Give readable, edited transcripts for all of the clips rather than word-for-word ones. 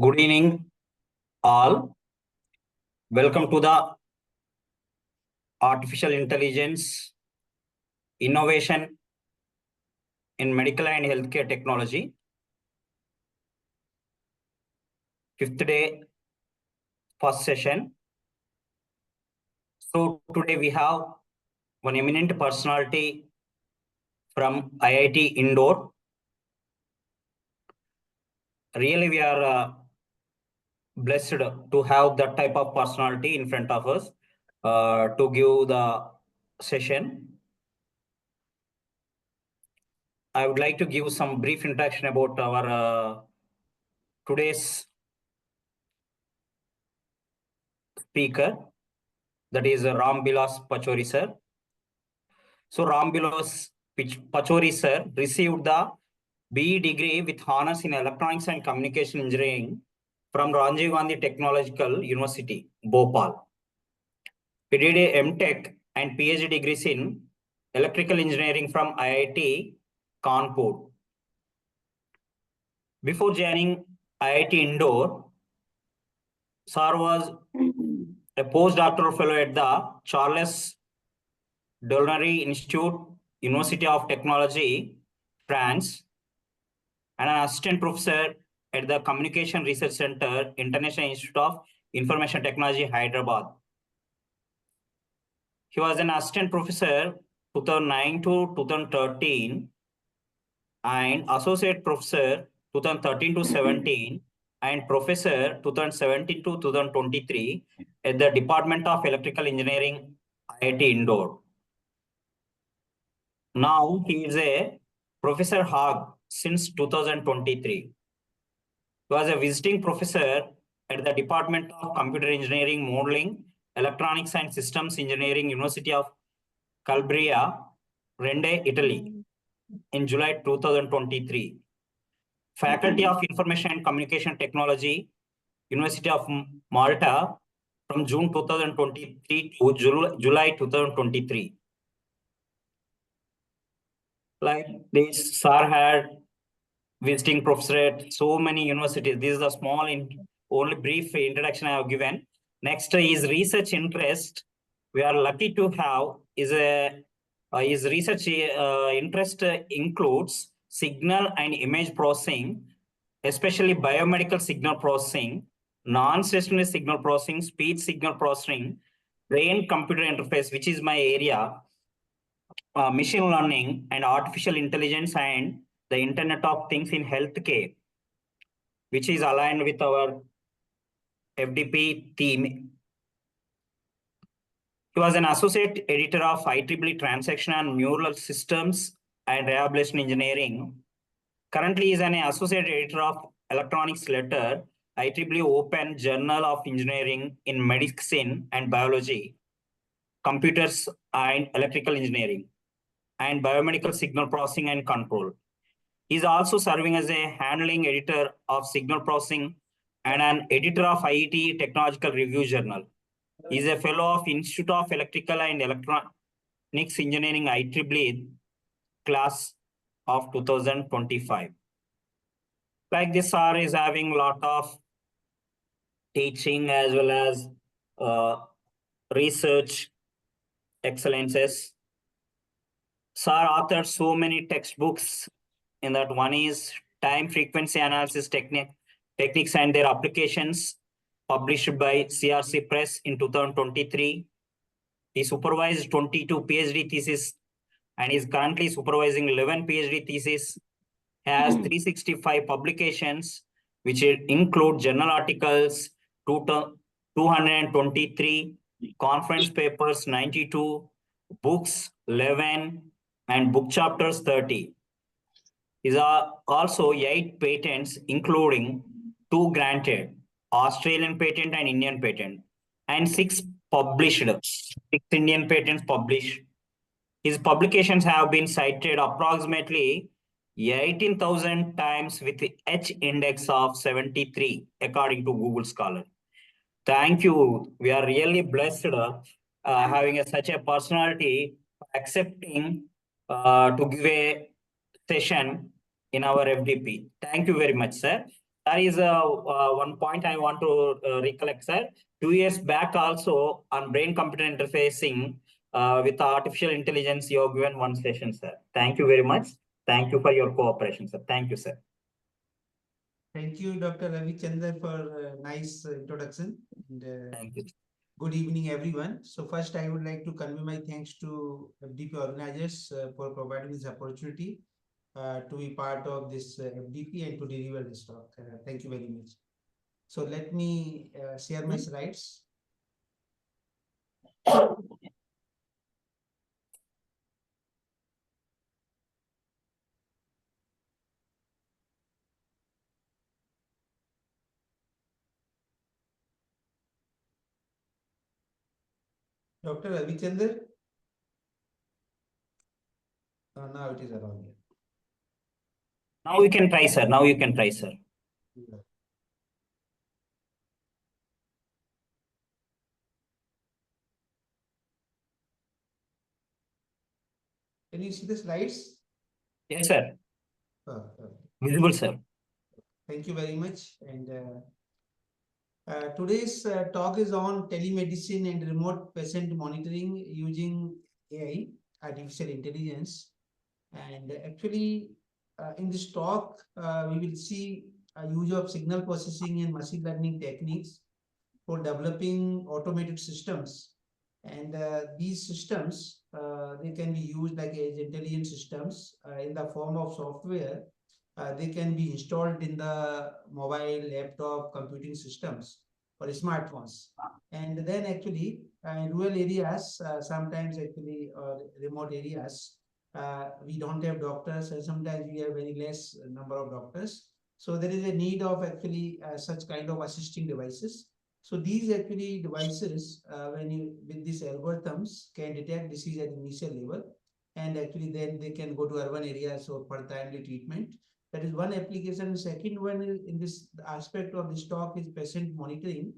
Good evening, all. Welcome to the Artificial Intelligence Innovation in Medical and Healthcare Technology. 5th day, first session. So today we have one eminent personality from IIT Indore. Really, we are blessed to have that type of personality in front of us to give the session. I would like to give some brief introduction about our today's speaker, that is Rambilas Pachori sir. So Rambilas Pachori sir received the BE degree with honors in Electronics and Communication Engineering from Rajiv Gandhi Technological University, Bhopal. He did a MTech and PhD degrees in Electrical Engineering from IIT Kanpur. Before joining IIT Indore, sir was a postdoctoral fellow at the Charles Dolnery Institute, University of Technology, France, and an assistant professor at the Communication Research Center, International Institute of Information Technology, Hyderabad. He was an assistant professor 2009 to 2013 and associate professor 2013 to 17 and professor 2017 to 2023 at the Department of Electrical Engineering, IIT Indore. Now he is a Professor Hag since 2023. He was a visiting professor at the Department of Computer Engineering, Modeling, Electronics and Systems Engineering, University of Calabria, Rende, Italy, in July 2023. Faculty of Information and Communication Technology, University of Malta, from June 2023 to July 2023. Like this, sir had visiting professor at so many universities. This is a small, only brief introduction I have given. Next is research interest. We are lucky to have his research interest includes signal and image processing, especially biomedical signal processing, non-stationary signal processing, speech signal processing, brain-computer interface, which is my area, machine learning and artificial intelligence, and the Internet of Things in healthcare, which is aligned with our FDP theme. He was an associate editor of IEEE Transaction and Neural Systems and Rehabilitation Engineering. Currently, he is an associate editor of Electronics Letter, IEEE Open Journal of Engineering in Medicine and Biology, Computers and Electrical Engineering, and Biomedical Signal Processing and Control. He is also serving as a handling editor of Signal Processing and an editor of IET Technological Review Journal. He is a fellow of Institute of Electrical and Electronics Engineering, IEEE, class of 2025. Like this SAR is having a lot of teaching as well as uh, research excellences. SAR authored so many textbooks in that. One is time frequency analysis techniques and their applications, published by CRC Press in 2023. He supervised 22 PhD theses and is currently supervising 11 PhD theses. Has 365 publications, which include journal articles, 223, conference papers 92, books 11, and book chapters 30. Is also 8 patents, including 2 granted, Australian patent and Indian patent, and 6 published, 6 Indian patents published. His publications have been cited approximately 18,000 times with the H index of 73, according to Google Scholar. Thank you. We are really blessed having such a personality accepting to give a session in our FDP. Thank you very much, sir. That is one point I want to recollect, sir. 2 years back also on brain-computer interfacing with artificial intelligence, you have given one session, sir. Thank you very much. Thank you for your cooperation, sir. Thank you, sir. Thank you, Dr. Ravi Chandra, for a nice introduction. And, thank you. Good evening, everyone. So first, I would like to convey my thanks to FDP organizers for providing this opportunity to be part of this FDP and to deliver this talk. Thank you very much. So let me share my slides. Dr. Ravichandra? Now it is around here. Now you can try, sir. Now you can try, sir. Yeah. Can you see the slides? Yes, sir. Visible, sir. Thank you very much. And today's talk is on telemedicine and remote patient monitoring using AI, artificial intelligence. And actually, in this talk, we will see a use of signal processing and machine learning techniques for developing automated systems. And these systems, they can be used like as intelligent systems in the form of software. They can be installed in the mobile, laptop, computing systems or smartphones. And then actually in rural areas, sometimes actually remote areas, we don't have doctors, and sometimes we have very less number of doctors. So there is a need of actually such kind of assisting devices. So these actually devices, when you with these algorithms, can detect disease at initial level, and actually then they can go to urban areas for timely treatment. That is one application. Second one is in this aspect of this talk is patient monitoring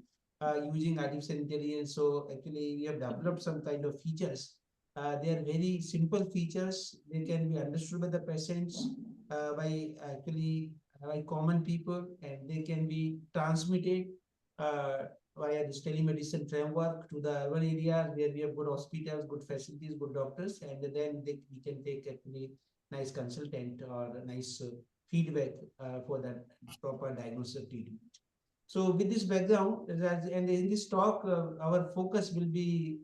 using artificial intelligence. So actually we have developed some kind of features. They are very simple features. They can be understood by the patients by actually by common people, and they can be transmitted via this telemedicine framework to the urban areas where we have good hospitals, good facilities, good doctors, and then we can take actually nice consultant or nice feedback for that proper diagnosis treatment. So with this background, and in this talk, our focus will be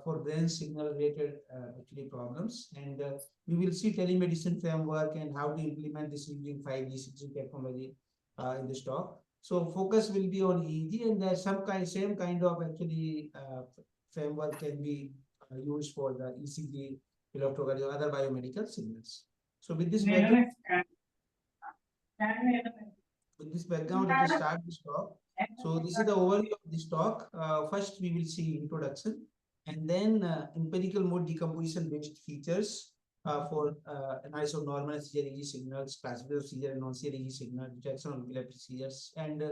for brain signal related actually problems, and we will see telemedicine framework and how to implement this using 5G, 6G technology in this talk. So focus will be on EEG, and there's same kind of actually framework can be used for the ECG, electrocardiogram, other biomedical signals. So with this background, let us start this talk. So this is the overview of this talk. First, we will see introduction, and then empirical mode decomposition based features for analysis of normal seizure EEG signals, classification of seizure and non-seizure EEG signal, detection of epileptic seizures, and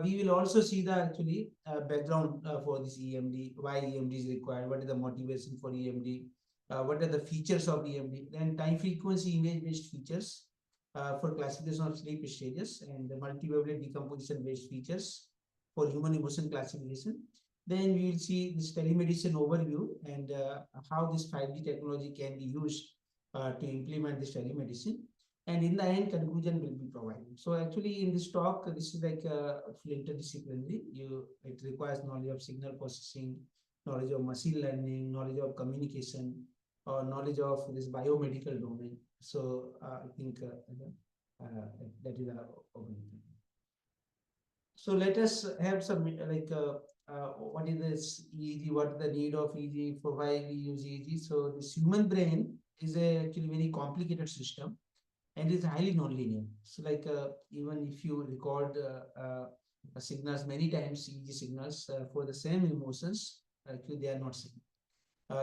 we will also see the actually background for this EMD, why EMD is required, what is the motivation for EMD, what are the features of EMD, then time frequency image based features for classification of sleep stages, and the multivariate decomposition based features for human emotion classification. Then we will see this telemedicine overview and how this 5G technology can be used to implement this telemedicine. And in the end, conclusion will be provided. So actually in this talk, this is like interdisciplinary. It requires knowledge of signal processing, knowledge of machine learning, knowledge of communication, or knowledge of this biomedical domain. So I think that is our opening. So let us have some what is this EEG? What is the need of EEG? For why we use EEG? So this human brain is actually very complicated system, and it's highly nonlinear. So even if you record signals many times, EEG signals for the same emotions, actually they are not same.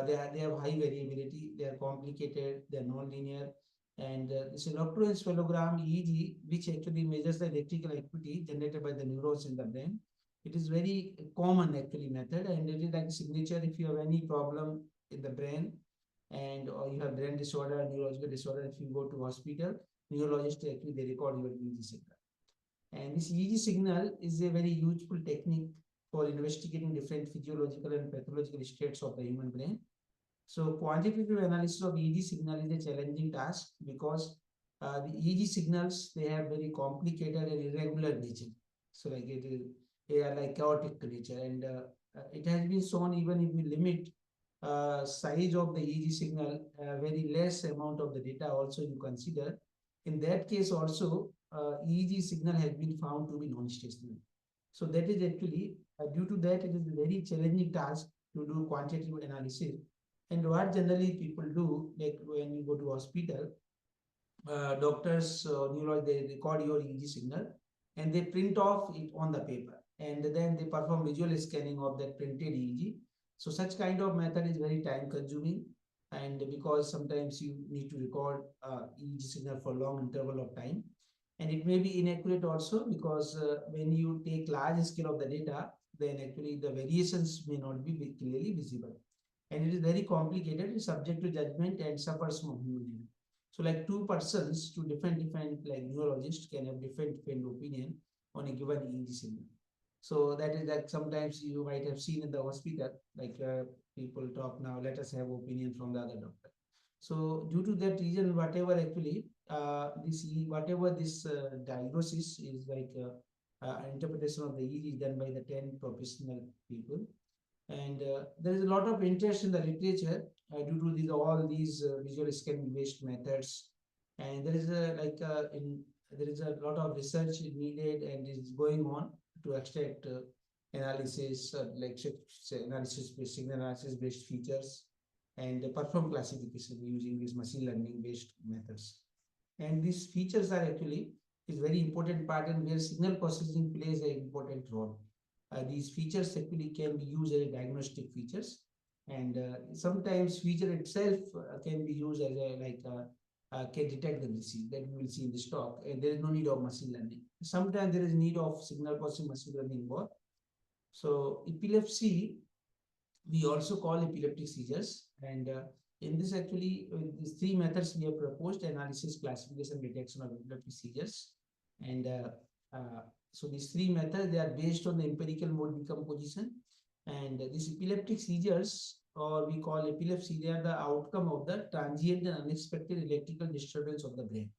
They have high variability, they are complicated, they are non-linear. And this electroencephalogram EEG, which actually measures the electrical activity generated by the neurons in the brain. It is very common actually method, and it is like a signature if you have any problem in the brain and or you have brain disorder, neurological disorder, if you go to hospital, neurologist actually they record your EEG signal. And this EEG signal is a very useful technique for investigating different physiological and pathological states of the human brain. So quantitative analysis of EEG signal is a challenging task because the EEG signals, they have very complicated and irregular nature. So they are like chaotic nature, and it has been shown even if we limit size of the EEG signal, very less amount of the data also you consider. In that case also, EEG signal has been found to be non-stationary. So that is actually, due to that, it is a very challenging task to do quantitative analysis. And what generally people do, like when you go to hospital, doctors, neurologists, they record your EEG signal and they print off it on the paper. And then they perform visual scanning of that printed EEG. So such kind of method is very time consuming. And because sometimes you need to record EEG signal for long interval of time. And it may be inaccurate also because when you take large scale of the data, then actually the variations may not be clearly visible. And it is very complicated, it's subject to judgment and suffers from human error. So like two persons, two different like neurologists can have different opinion on a given EEG signal. So that is like sometimes you might have seen in the hospital, like people talk now, let us have opinion from the other doctor. So due to that reason, whatever actually whatever this diagnosis is like interpretation of the EEG is done by the 10 professional people. And there is a lot of interest in the literature due to all these visual scanning based methods. And there is there is a lot of research needed and is going on to extract analysis, analysis based signal analysis based features and perform classification using these machine learning based methods. And these features are actually is very important part and where signal processing plays an important role. These features actually can be used as diagnostic features, and sometimes feature itself can be used as can detect the disease that we will see in this talk, and there is no need of machine learning. Sometimes there is need of signal processing machine learning involved. So epilepsy, we also call epileptic seizures, and in this actually these three methods we have proposed: analysis, classification, detection of epileptic seizures. And so these three methods, they are based on the empirical mode decomposition. And these epileptic seizures, or we call epilepsy, they are the outcome of the transient and unexpected electrical disturbance of the brain.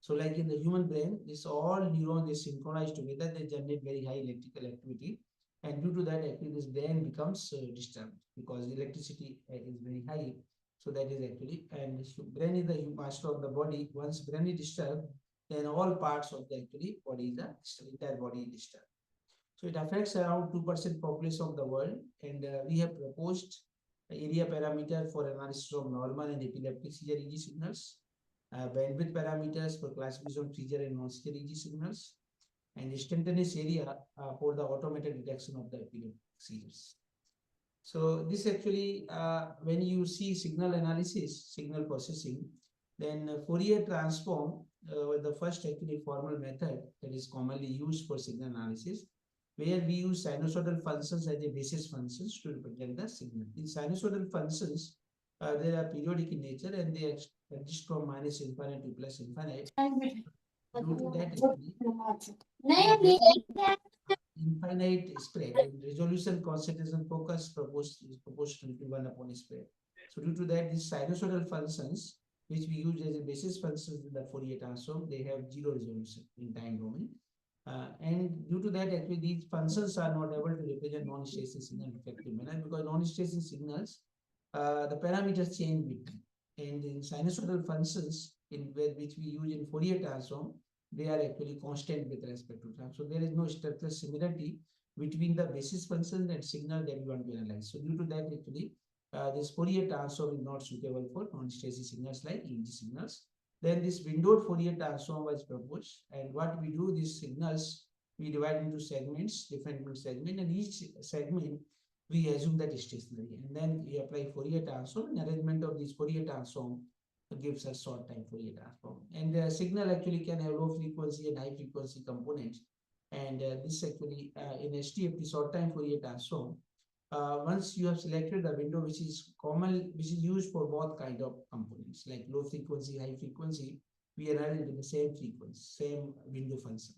So like in the human brain, this all neurons, they synchronize together, they generate very high electrical activity. And due to that, actually this brain becomes disturbed because electricity is very high. So that is actually, and brain is the master of the body. Once brain is disturbed, then all parts of the actually body is the entire body is disturbed. So it affects around 2% population of the world, and we have proposed area parameter for analysis of normal and epileptic seizure EEG signals, bandwidth parameters for classification of seizure and non-seizure EEG signals, and instantaneous area for the automated detection of the epileptic seizures. So this actually, when you see signal analysis, signal processing, then Fourier transform, the first actually formal method that is commonly used for signal analysis, where we use sinusoidal functions as a basis functions to represent the signal. These sinusoidal functions they are periodic in nature and they exist from minus infinite to plus infinite. Due to that, actually, infinite spread and resolution concentration focus is proportional to 1 upon spread. So due to that, these sinusoidal functions, which we use as a basis functions in the Fourier transform, they have zero resolution in time domain. And due to that, actually, these functions are not able to represent non-stressing signal in effective manner because non-stressing signals, the parameters change with time. And in sinusoidal functions, in which we use in Fourier transform, they are actually constant with respect to time. So there is no structural similarity between the basis function and signal that we want to analyze. So due to that, actually, this Fourier transform is not suitable for non-stressing signals like EEG signals. Then this windowed Fourier transform was proposed. And what we do, these signals, we divide into segments, different segments, and each segment, we assume that is stationary. And then we apply Fourier transform, and arrangement of this Fourier transform gives us short time Fourier transform. And the signal actually can have low frequency and high frequency components. And this actually in HTFT short time Fourier transform, once you have selected the window which is common, which is used for both kind of components like low frequency, high frequency, we are running the same frequency, same window function.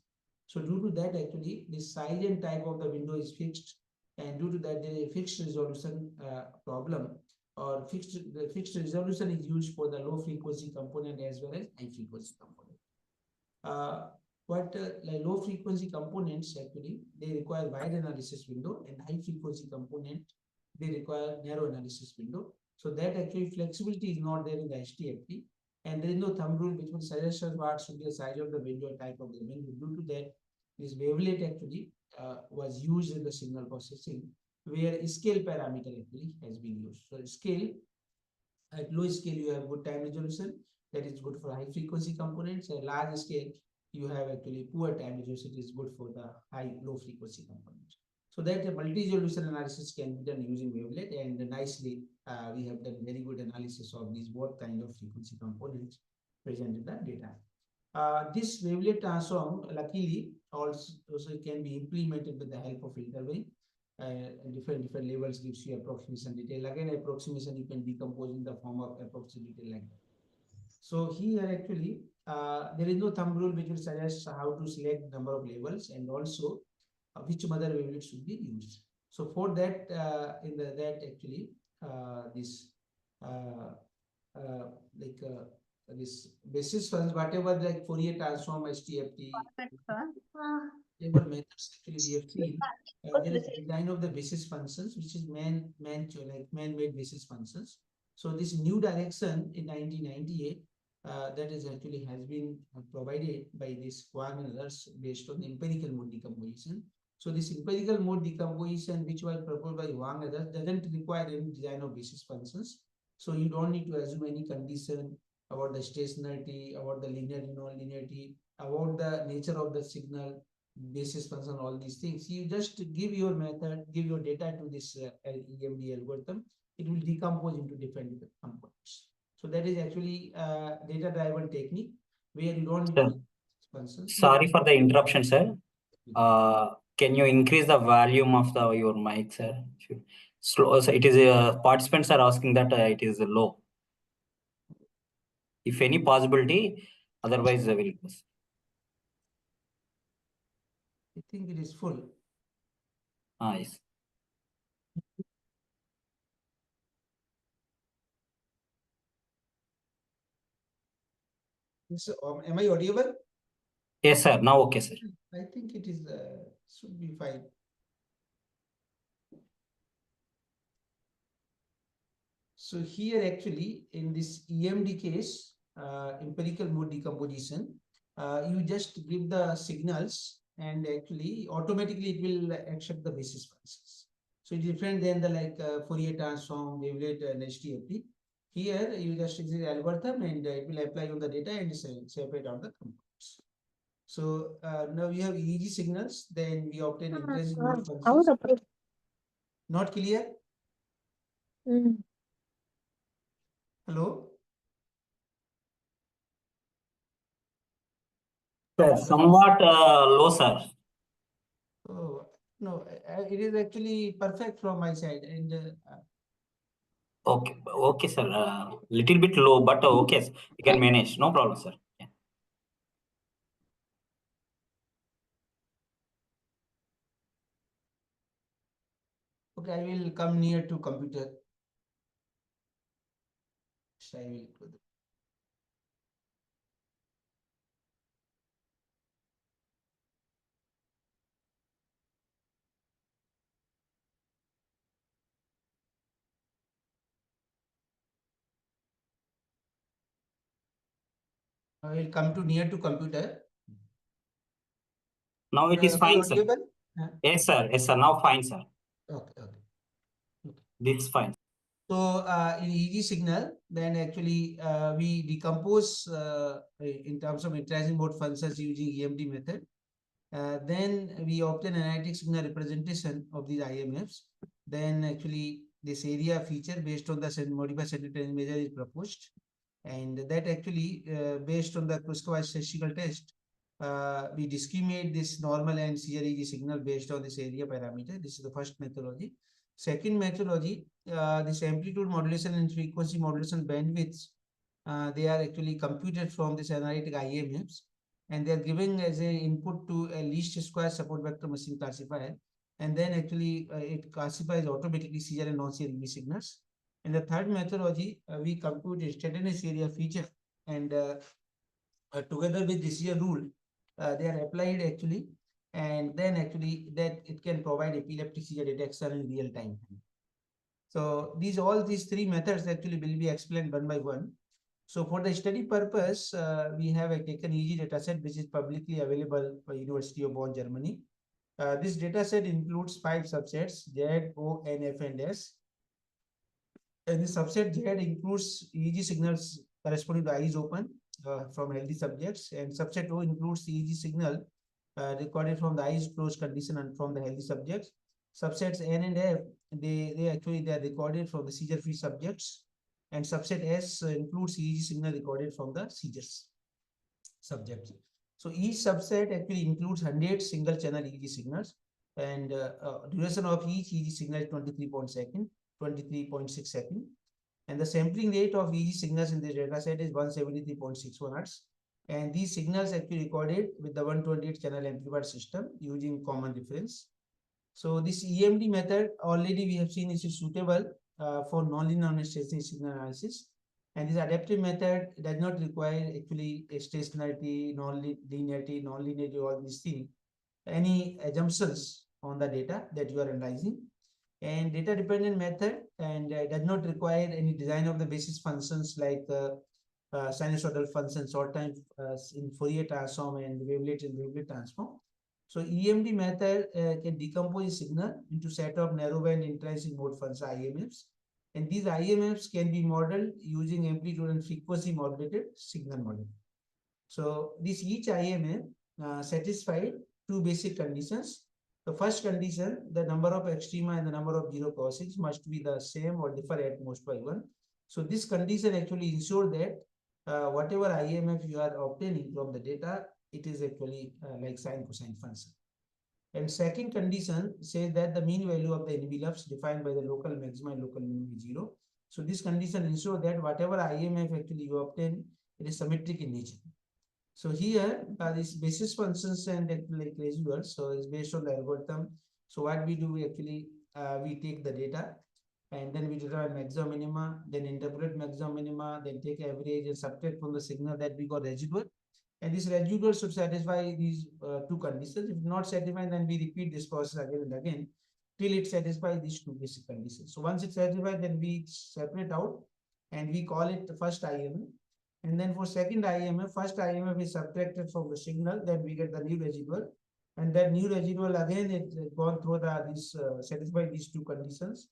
So due to that, actually, the size and type of the window is fixed, and due to that, there is a fixed resolution problem, or the fixed resolution is used for the low frequency component as well as high frequency component. Like low frequency components, actually, they require wide analysis window, and high frequency component, they require narrow analysis window. So that actually flexibility is not there in the HTFT, and there is no thumb rule which will suggest us what should be the size of the window, type of the window. Due to that, this wavelet actually was used in the signal processing, where scale parameter actually has been used. So scale, at low scale, you have good time resolution, that is good for high frequency components. At large scale, you have actually poor time resolution, is good for the low frequency components. So that multi-resolution analysis can be done using wavelet, and nicely we have done very good analysis of these both kind of frequency components present in the data. This wavelet transform, luckily, also can be implemented with the help of interval. Different levels gives you approximation detail. Again, approximation you can decompose in the form of approximation detail like that. So here actually, there is no thumb rule which will suggest how to select number of levels and also which mother wavelet should be used. So for that, actually, this this basis funds, whatever like Fourier transform, HTFT, whatever methods actually we have seen, there is design of the basis functions, which is man-made basis functions. So this new direction in 1998, that is actually has been provided by this Huang and others based on empirical mode decomposition. So this empirical mode decomposition, which was proposed by Huang and others, doesn't require any design of basis functions. So you don't need to assume any condition about the stationarity, about the linear, non-linearity, about the nature of the signal, basis function, all these things. You just give your method, give your data to this EMD algorithm. It will decompose into different components. So that is actually data-driven technique where you don't need functions. Sorry for the interruption, sir. Can you increase the volume of your mic, sir? Slow. So it is participants are asking that it is low. If any possibility, otherwise I will. I think it is full. Yes. So, am I audible? Yes, sir. Now, okay, sir. I think it is should be fine. So here actually in this EMD case, empirical mode decomposition, you just give the signals and actually automatically it will accept the basis functions. So it's different than the Fourier transform, wavelet, and HTFT. Here you just use the algorithm and it will apply on the data and separate out the components. So now we have EEG signals, then we obtain intrinsic mode functions. Not clear? Hello? Somewhat low, sir. Oh, no, it is actually perfect from my side. And Okay, okay, sir. Little bit low, but okay, sir. You can manage. No problem, sir. Yeah. Okay, I will come near to computer. So I will go there. I will come to near to computer. Now it is Am I fine, sir. audible? Yes, sir. Yes, sir. Now fine, sir. Okay, okay. This is fine. So in EG signal, then actually we decompose in terms of interaction mode functions using EMD method. Then we obtain analytic signal representation of these IMFs. Then actually this area feature based on the modified central measure is proposed. And that actually based on the Kruskal statistical test, we discriminate this normal and CREG signal based on this area parameter. This is the first methodology. Second methodology, this amplitude modulation and frequency modulation bandwidths, they are actually computed from this analytic IMFs, and they are given as a input to a least square support vector machine classifier, and then actually it classifies automatically seizure and non-seizure signals. And the third methodology, we compute instantaneous area feature, and together with decision rule, they are applied actually, and then actually that it can provide epileptic seizure detection in real time. So these three methods actually will be explained one by one. So for the study purpose, we have taken EG dataset which is publicly available by University of Bonn, Germany. This dataset includes 5 subsets: Z, O, N, F, and S. And the subset Z includes EEG signals corresponding to eyes open from healthy subjects, and subset O includes the EEG signal recorded from the eyes closed condition and from the healthy subjects. Subsets N and F, they are recorded from the seizure-free subjects, and subset S includes EEG signal recorded from the seizures subjects. So each subset actually includes 100 single channel EEG signals, and duration of each EEG signal is 23.6 seconds. And the sampling rate of EEG signals in this data set is 173.61 Hertz. And these signals actually recorded with the 128 channel amplifier system using common reference. So this EMD method already we have seen is suitable for nonlinear non-stationary signal analysis. And this adaptive method does not require actually a stationarity, non-linearity, all these things, any assumptions on the data that you are analyzing. And data dependent method, and does not require any design of the basis functions like sinusoidal function, short time in Fourier transform, and wavelet in wavelet transform. So EMD method can decompose a signal into set of narrowband intrinsic mode function IMFs, and these IMFs can be modeled using amplitude and frequency modulated signal model. So this each IMF satisfied two basic conditions. The first condition, the number of extrema and the number of zero crossings must be the same or differ at most by 1. So this condition actually ensures that whatever IMF you are obtaining from the data, it is actually like sine cosine function. And second condition says that the mean value of the envelopes defined by the local maxima and local minimum is 0. So this condition ensures that whatever IMF actually you obtain, it is symmetric in nature. So here this basis functions and like residuals. So it's based on the algorithm. So what we do, we actually we take the data, and then we determine maximum minima, then interpolate maximum minima, then take average and subtract from the signal that we got residual. And this residual should satisfy these two conditions. If not satisfied, then we repeat this process again and again till it satisfies these two basic conditions. So once it's satisfied, then we separate out and we call it the first IMF. And then for second IMF, first IMF is subtracted from the signal, then we get the new residual. And that new residual again, it gone through this satisfy these two conditions.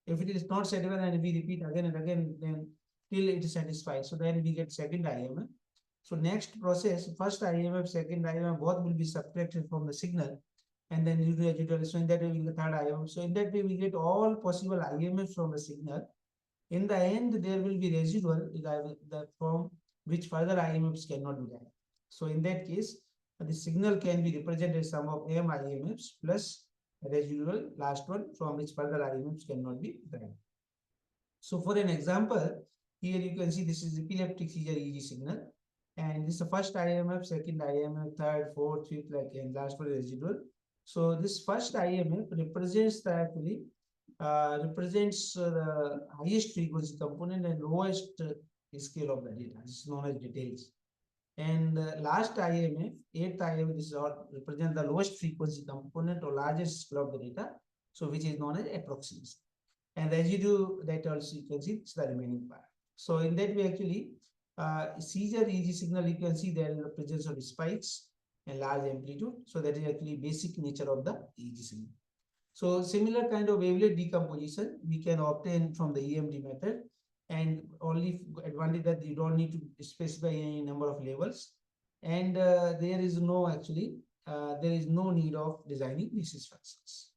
If it is not satisfied, then we repeat again and again, then till it is satisfied. So then we get second IMF. So next process, first IMF, second IMF, both will be subtracted from the signal, and then new residual. So in that way we get third IMF. So in that way we get all possible IMFs from the signal. In the end, there will be residual that from which further IMFs cannot be derived. So in that case, the signal can be represented as sum of M IMFs plus residual last one from which further IMFs cannot be derived. So for an example, here you can see this is epileptic seizure EEG signal. And this is the first IMF, second IMF, third, fourth, fifth, like, and last one residual. So this first IMF represents the actually represents the highest frequency component and lowest scale of the data. This is known as details. And last IMF, eighth IMF, this is all represent the lowest frequency component or largest scale of the data. So which is known as approximation. And residue that also you can see it's the remaining part. So in that way, actually, seizure EEG signal, you can see there is the presence of spikes and large amplitude. So that is actually basic nature of the EEG signal. So similar kind of wavelet decomposition we can obtain from the EMD method, and only advantage that you don't need to specify any number of levels, and there is no actually there is no need of designing basis functions.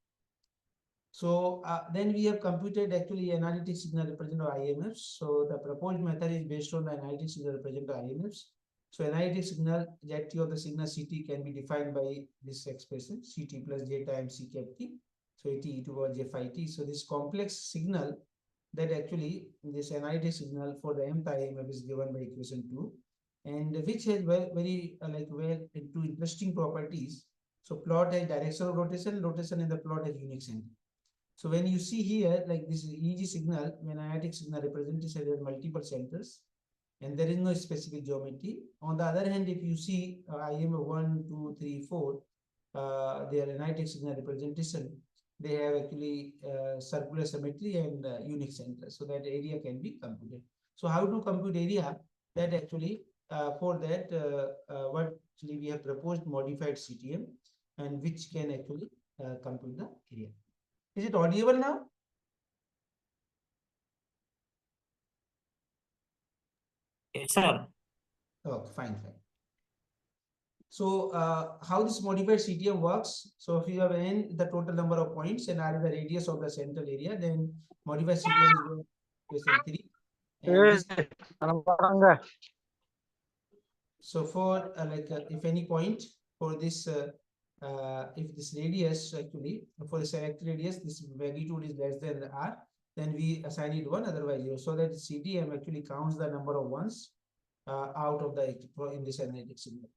So then we have computed actually analytic signal representative of IMFs. So the proposed method is based on the analytic signal representative of IMFs. So analytic signal ZT of the signal CT can be defined by this expression CT plus J times C cap T. So AT e to the power J phi T. So this complex signal that actually this analytic signal for the mth IMF is given by equation 2, and which has very into interesting properties. So plot has direction of rotation, rotation in the plot has unique center. So when you see here, like this EEG signal, when analytic signal representation has multiple centers, and there is no specific geometry. On the other hand, if you see IMF 1, 2, 3, 4, their analytic signal representation, they have actually circular symmetry and unique center, so that area can be computed. So how to compute area? That actually for that what actually we have proposed modified CTM, and which can actually compute the area. Is it audible now? Yes, sir. Okay, fine. So how this modified CTM works? So if you have n the total number of points and r is the radius of the central area, then modified CTM is going to equation 3. And this, so for if any point for this if this radius actually for the select radius, this magnitude is less than r, then we assign it 1, otherwise 0, so that CTM actually counts the number of ones out of the in this analytic signal.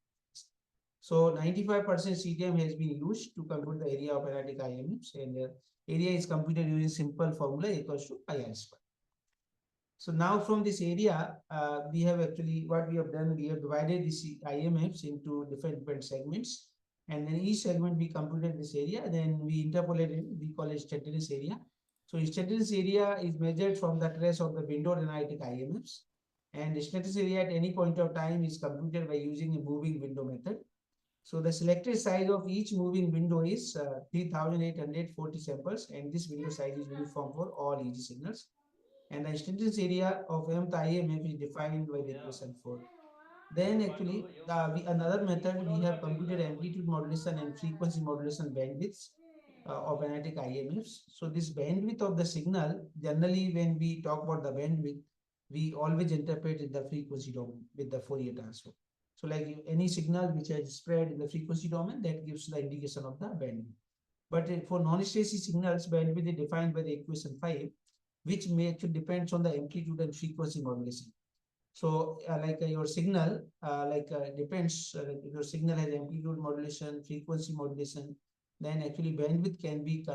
So 95% CTM has been used to compute the area of analytic IMFs, and area is computed using simple formula equals to pi r square. So now from this area, we have actually what we have done, we have divided these IMFs into different segments, and then each segment we computed this area, then we interpolated, we call it instantaneous area. So instantaneous area is measured from the trace of the windowed analytic IMFs, and instantaneous area at any point of time is computed by using a moving window method. So the selected size of each moving window is 3,840 samples, and this window size is uniform for all EEG signals. And the instantaneous area of mth IMF is defined by the equation 4. Then actually, another method, we have computed amplitude modulation and frequency modulation bandwidths of analytic IMFs. So this bandwidth of the signal, generally when we talk about the bandwidth, we always interpret in the frequency domain with the Fourier transform. So like any signal which has spread in the frequency domain, that gives the indication of the bandwidth. But for non-stacy signals, bandwidth is defined by the equation 5, which may actually depends on the amplitude and frequency modulation. So your signal depends, if your signal has amplitude modulation, frequency modulation, then actually bandwidth can be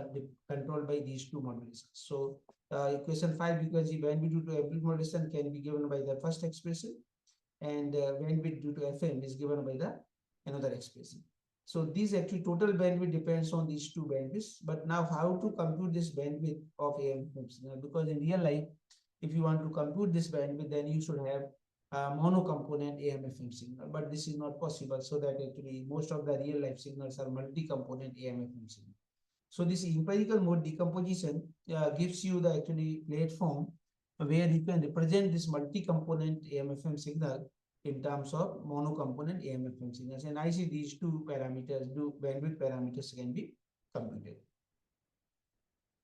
controlled by these two modulations. So equation 5 frequency bandwidth due to amplitude modulation can be given by the first expression, and bandwidth due to FM is given by the another expression. So these actually total bandwidth depends on these two bandwidths. But now how to compute this bandwidth of AMF signal? Because in real life, if you want to compute this bandwidth, then you should have a mono-component AM/FM signal. But this is not possible. So that actually most of the real life signals are multi-component AM/FM signal. So this empirical mode decomposition gives you the actually platform where you can represent this multi-component AM/FM signal in terms of mono-component AM/FM signals. And I see these two parameters, bandwidth parameters can be computed.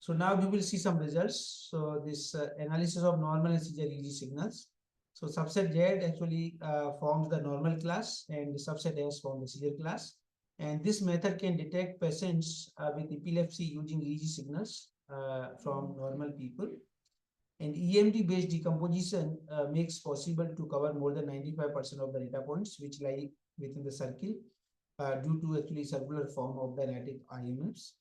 So now we will see some results. So this analysis of normal and seizure EEG signals. So subset Z actually forms the normal class, and the subset S forms the seizure class. And this method can detect patients with epilepsy using EEG signals from normal people. And EMD-based decomposition makes possible to cover more than 95% of the data points which lie within the circle due to actually circular form of the analytic IMFs.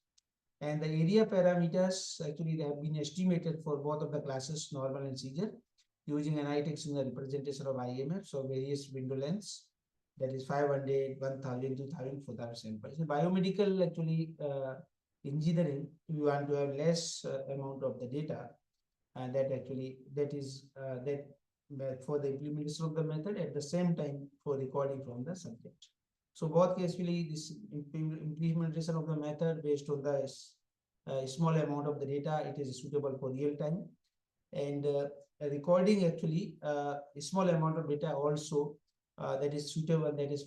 And the area parameters actually they have been estimated for both of the classes, normal and seizure, using analytics in the representation of IMFs of various window lengths, that is 500, 1000, 2000, 4000 samples. In biomedical actually engineering, we want to have less amount of the data, and that actually that is for the implementation of the method, at the same time for recording from the subject. So both actually this implementation of the method based on the small amount of the data, it is suitable for real time, and recording actually a small amount of data also that is suitable, that is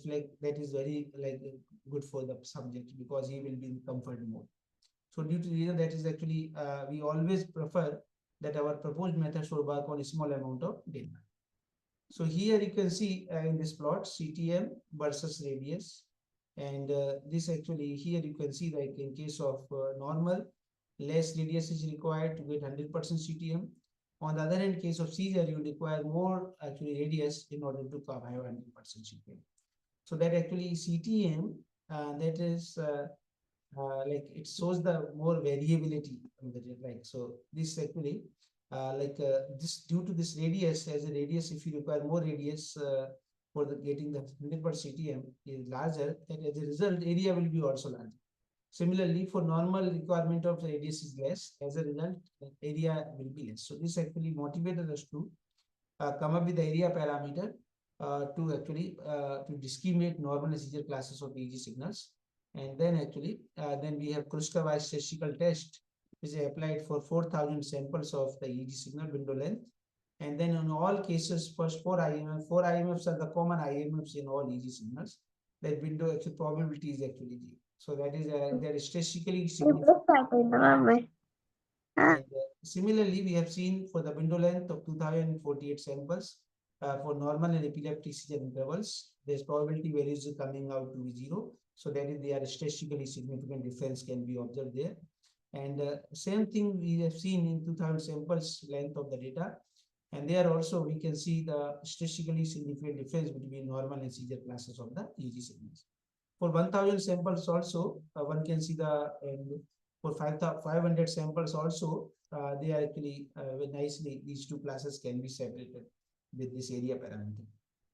very like good for the subject because he will be in comfort mode. So due to reason that is actually we always prefer that our proposed method should work on a small amount of data. So here you can see in this plot CTM versus radius, and this actually here you can see like in case of normal, less radius is required to get 100% CTM. On the other hand, case of seizure, you require more actually radius in order to cover 100% CTM. So that actually CTM that is like it shows the more variability of the data. Like so, this actually this due to this radius, as a radius, if you require more radius for the getting the 100% CTM is larger, and as a result, area will be also larger. Similarly, for normal requirement of the radius is less, as a result, area will be less. So this actually motivated us to come up with the area parameter to actually to discriminate normal and seizure classes of EEG signals. And then actually, then we have Kruskal-Weiss statistical test, which is applied for 4,000 samples of the EEG signal window length. And then in all cases, first 4 IMFs are the common IMFs in all EEG signals. That window actually probability is actually 0. So that is statistically significant. And similarly, we have seen for the window length of 2048 samples for normal and epileptic seizure intervals, there's probability values coming out to be 0. So that is there statistically significant difference can be observed there. And same thing we have seen in 2000 samples length of the data. And there also we can see the statistically significant difference between normal and seizure classes of the EEG signals. For 1000 samples also, one can see the for 500 samples also, they are actually nicely, these two classes can be separated with this area parameter.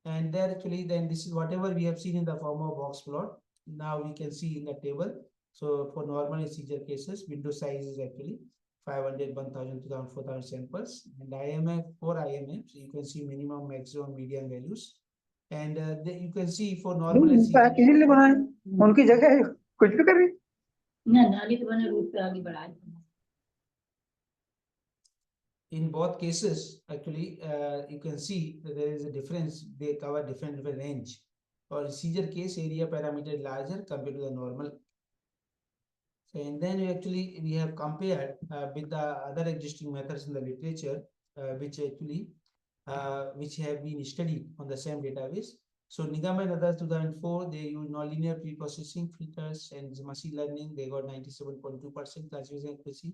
And there actually, then this is whatever we have seen in the form of box plot. Now we can see in the table. So for normal and seizure cases, window size is actually 500, 1000, 2000, 4000 samples. And IMF, for IMF, so you can see minimum, maximum, median values. And you can see for normal and seizure. उनकी जगह कुछ भी कर रही in both cases, actually, you can see that there is a difference. They cover different range. For seizure case, area parameter larger compared to the normal. So, and then actually we have compared with the other existing methods in the literature, which actually which have been studied on the same database. So Nigam and others 2004, they use nonlinear pre-processing filters and machine learning. They got 97.2% classification accuracy.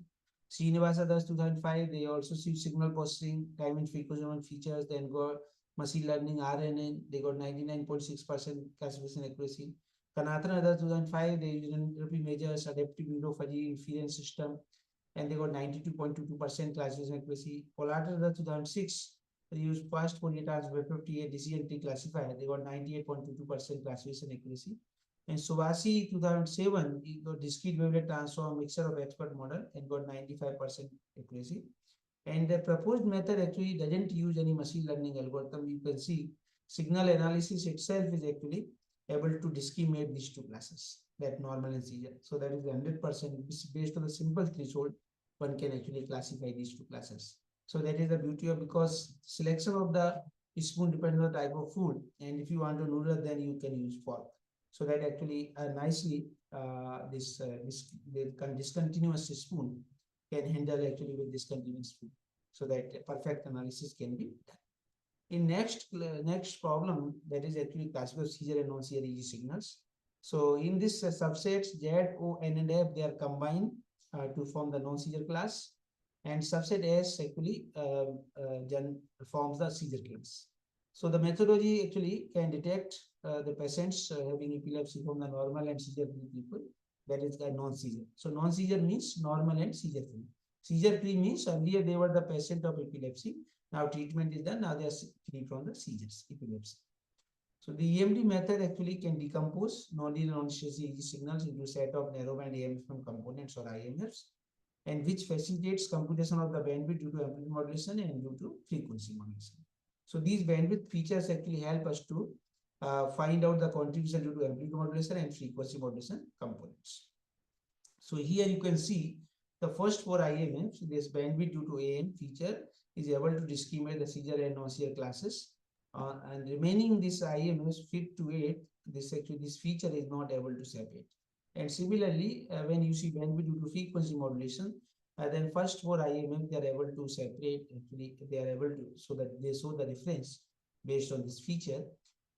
Srinivas others 2005, they also see signal processing, time and frequency features, then got machine learning, RNN, they got 99.6% classification accuracy. Kanathan others 2005, they use entropy measures, adaptive window fuzzy inference system, and they got 92.22% classification accuracy. Pollatar others 2006, they use fast Fourier transform 58 decision tree classifier, they got 98.22% classification accuracy. And Subhasi 2007, he got discrete wavelet transform mixture of expert model and got 95% accuracy. And the proposed method actually doesn't use any machine learning algorithm. You can see signal analysis itself is actually able to discriminate these two classes, that normal and seizure. So that is 100% based on a simple threshold, one can actually classify these two classes. So that is the beauty of, because selection of the spoon depends on the type of food. And if you want to noodle, then you can use fork. So that actually nicely this discontinuous spoon can handle actually with discontinuous spoon, so that perfect analysis can be done. In next problem, that is actually classical seizure and non-seizure EEG signals. So in this subsets Z, O, N, and F, they are combined to form the non-seizure class. and subset S actually forms the seizure case. So the methodology actually can detect the patients having epilepsy from the normal and seizure-free people. That is a non-seizure. So non-seizure means normal and seizure-free. Seizure-free means earlier they were the patient of epilepsy. Now treatment is done. Now they are free from the seizures, epilepsy. So the EMD method actually can decompose non-linear non-stationary EEG signals into a set of narrowband AMFM components or IMFs, and which facilitates computation of the bandwidth due to amplitude modulation and due to frequency modulation. So these bandwidth features actually help us to find out the contribution due to amplitude modulation and frequency modulation components. So here you can see the first four IMFs, this bandwidth due to AM feature is able to discriminate the seizure and non-seizure classes. And remaining this IMFs 5 to 8, this feature is not able to separate. And similarly, when you see bandwidth due to frequency modulation, then first four IMF they are able to separate. Actually, they are able to so that they show the difference based on this feature.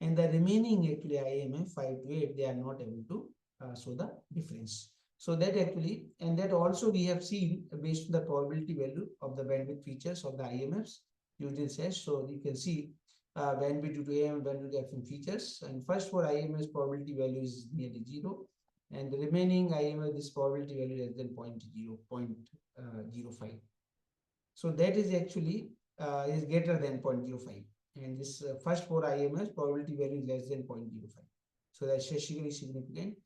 And the remaining actually IMF 5 to 8 they are not able to show the difference. So that actually, and that also we have seen based on the probability value of the bandwidth features of the IMFs used in SAS. So you can see bandwidth due to AM, bandwidth due to FM features, and first four IMFs probability value is nearly 0, and the remaining IMF this probability value less than 0.05. So that is actually is greater than 0.05, and this first four IMFs probability value is less than 0.05. So that's statistically significant.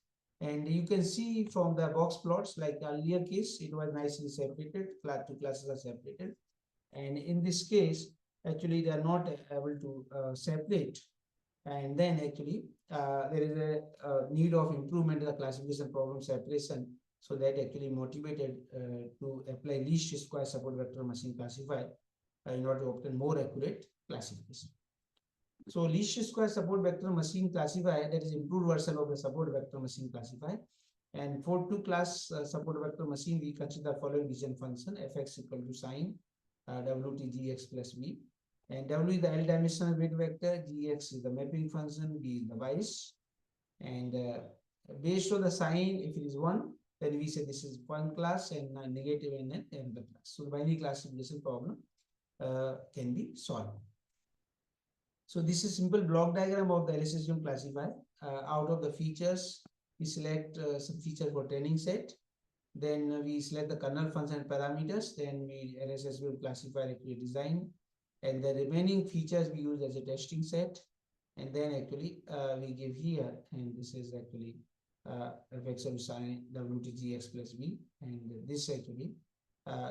And you can see from the box plots, like earlier case, it was nicely separated, two classes are separated. And in this case, actually, they are not able to separate. And then actually, there is a need of improvement in the classification problem separation. So that actually motivated to apply least square support vector machine classifier in order to obtain more accurate classification. So least square support vector machine classifier, that is improved version of the support vector machine classifier. And for two class support vector machine, we consider the following vision function: fx equal to sine wt gx plus v, and w is the L dimensional weight vector, gx is the mapping function, v is the bias. And based on the sign, if it is 1, then we say this is point class, and negative and then another class. So the binary classification problem can be solved. So this is simple block diagram of the LSSM classifier. Out of the features, we select some feature for training set. Then we select the kernel function parameters. Then we LSSM classifier actually design, and the remaining features we use as a testing set. And then actually we give here, and this is actually fx of sine wtgx plus v, and this actually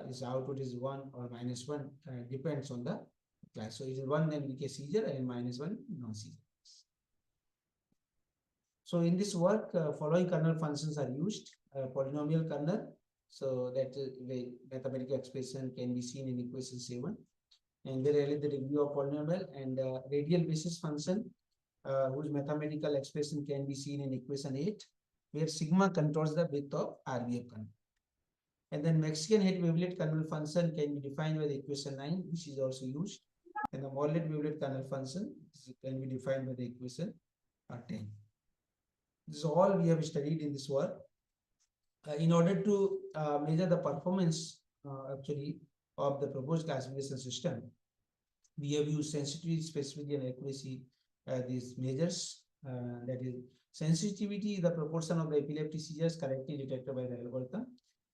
this output is 1 or -1, depends on the class. So it is 1 then we get seizure, and -1 non-seizure. So in this work, following kernel functions are used: polynomial kernel, so that the mathematical expression can be seen in equation 7, and very the review of polynomial, and radial basis function, whose mathematical expression can be seen in equation 8, where sigma controls the width of RBF kernel. And then Mexican head wavelet kernel function can be defined by the equation 9, which is also used. And the Morlet wavelet kernel function can be defined by the equation 10. This is all we have studied in this work. In order to measure the performance actually of the proposed classification system, we have used sensitivity, specificity, and accuracy these measures. That is, sensitivity is the proportion of the epileptic seizures correctly detected by the algorithm.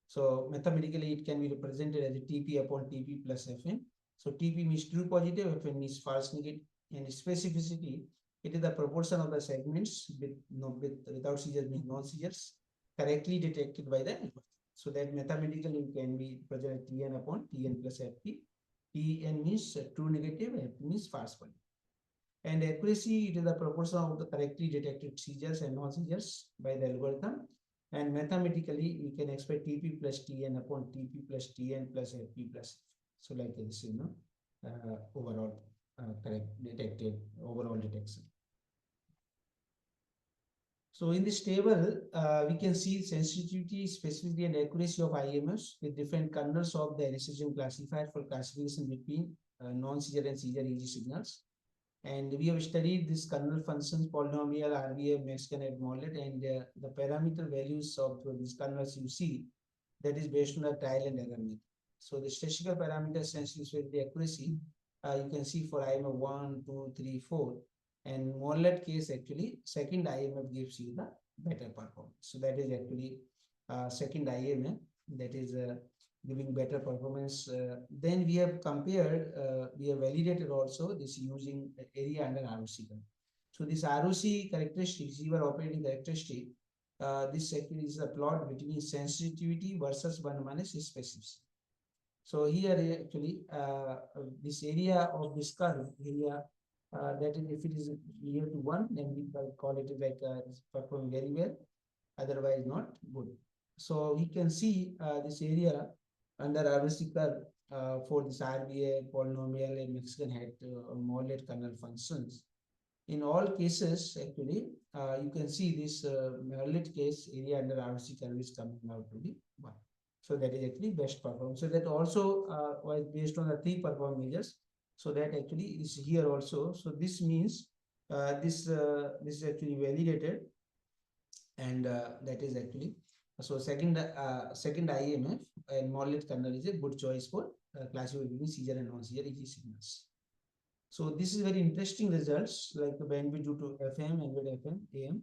So mathematically, it can be represented as a TP upon TP plus Fn. So TP means true positive, Fn means false negative, and specificity, it is the proportion of the segments without seizures means non-seizures correctly detected by the algorithm. So that mathematically can be represented Tn upon Tn plus Fp. Tn means true negative, Fp means false positive. And accuracy, it is the proportion of the correctly detected seizures and non-seizures by the algorithm. And mathematically, we can expect Tp plus Tn upon Tp plus Tn plus Fp plus. So like this, overall correct detected overall detection. So in this table, we can see sensitivity, specificity, and accuracy of IMFs with different kernels of the LSSM classifier for classification between non-seizure and seizure EEG signals. And we have studied this kernel functions, polynomial, RBF, Mexican head Morlet, and the parameter values of these kernels you see, that is based on the trial and error method. So the statistical parameter essentially shows the accuracy. You can see for IMF 1, 2, 3, 4. And Morlet case actually, second IMF gives you the better performance. So that is actually second IMF that is giving better performance. Then we have compared, we have validated also this using area under ROC. So this ROC characteristic, receiver operating characteristic, this actually is a plot between sensitivity versus 1 minus specificity. So here actually this area of this curve area that is if it is near to 1, then we call it like performing very well, otherwise not good. So we can see this area under RBC curve for this RBA, polynomial and Mexican head Morlet kernel functions. In all cases, actually, you can see this Morlet case area under RBC curve is coming out to be 1. So that is actually best performance. So that also was based on the 3 performance measures. So that actually is here also. So this means this is actually validated, and that is actually so second IMF and Morlet kernel is a good choice for classifying between seizure and non-seizure EG signals. So this is very interesting results like the bandwidth due to FM and with FM AM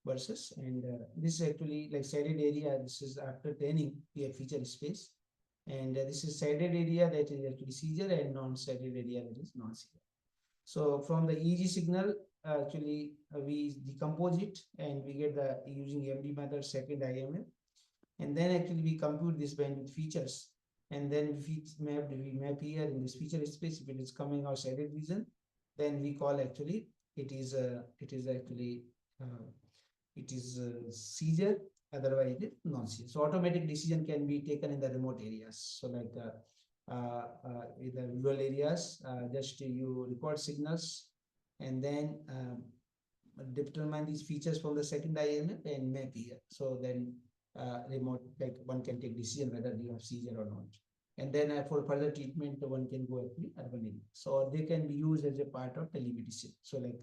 versus, and this is actually like shaded area. This is after training we have feature space, and this is shaded area that is actually seizure and non-shaded area that is non-seizure. So from the EEG signal, actually we decompose it and we get the using MD method second IMF, and then actually we compute this bandwidth features, and then we map here in this feature space. If it is coming out shaded region, then we call actually it is actually seizure, otherwise it is non-seizure. So automatic decision can be taken in the remote areas. So like in the rural areas, just you record signals and then determine these features from the second IMF and map here. So then remote, like one can take decision whether you have seizure or not. And then for further treatment, one can go actually urban area. So they can be used as a part of telemedicine. So like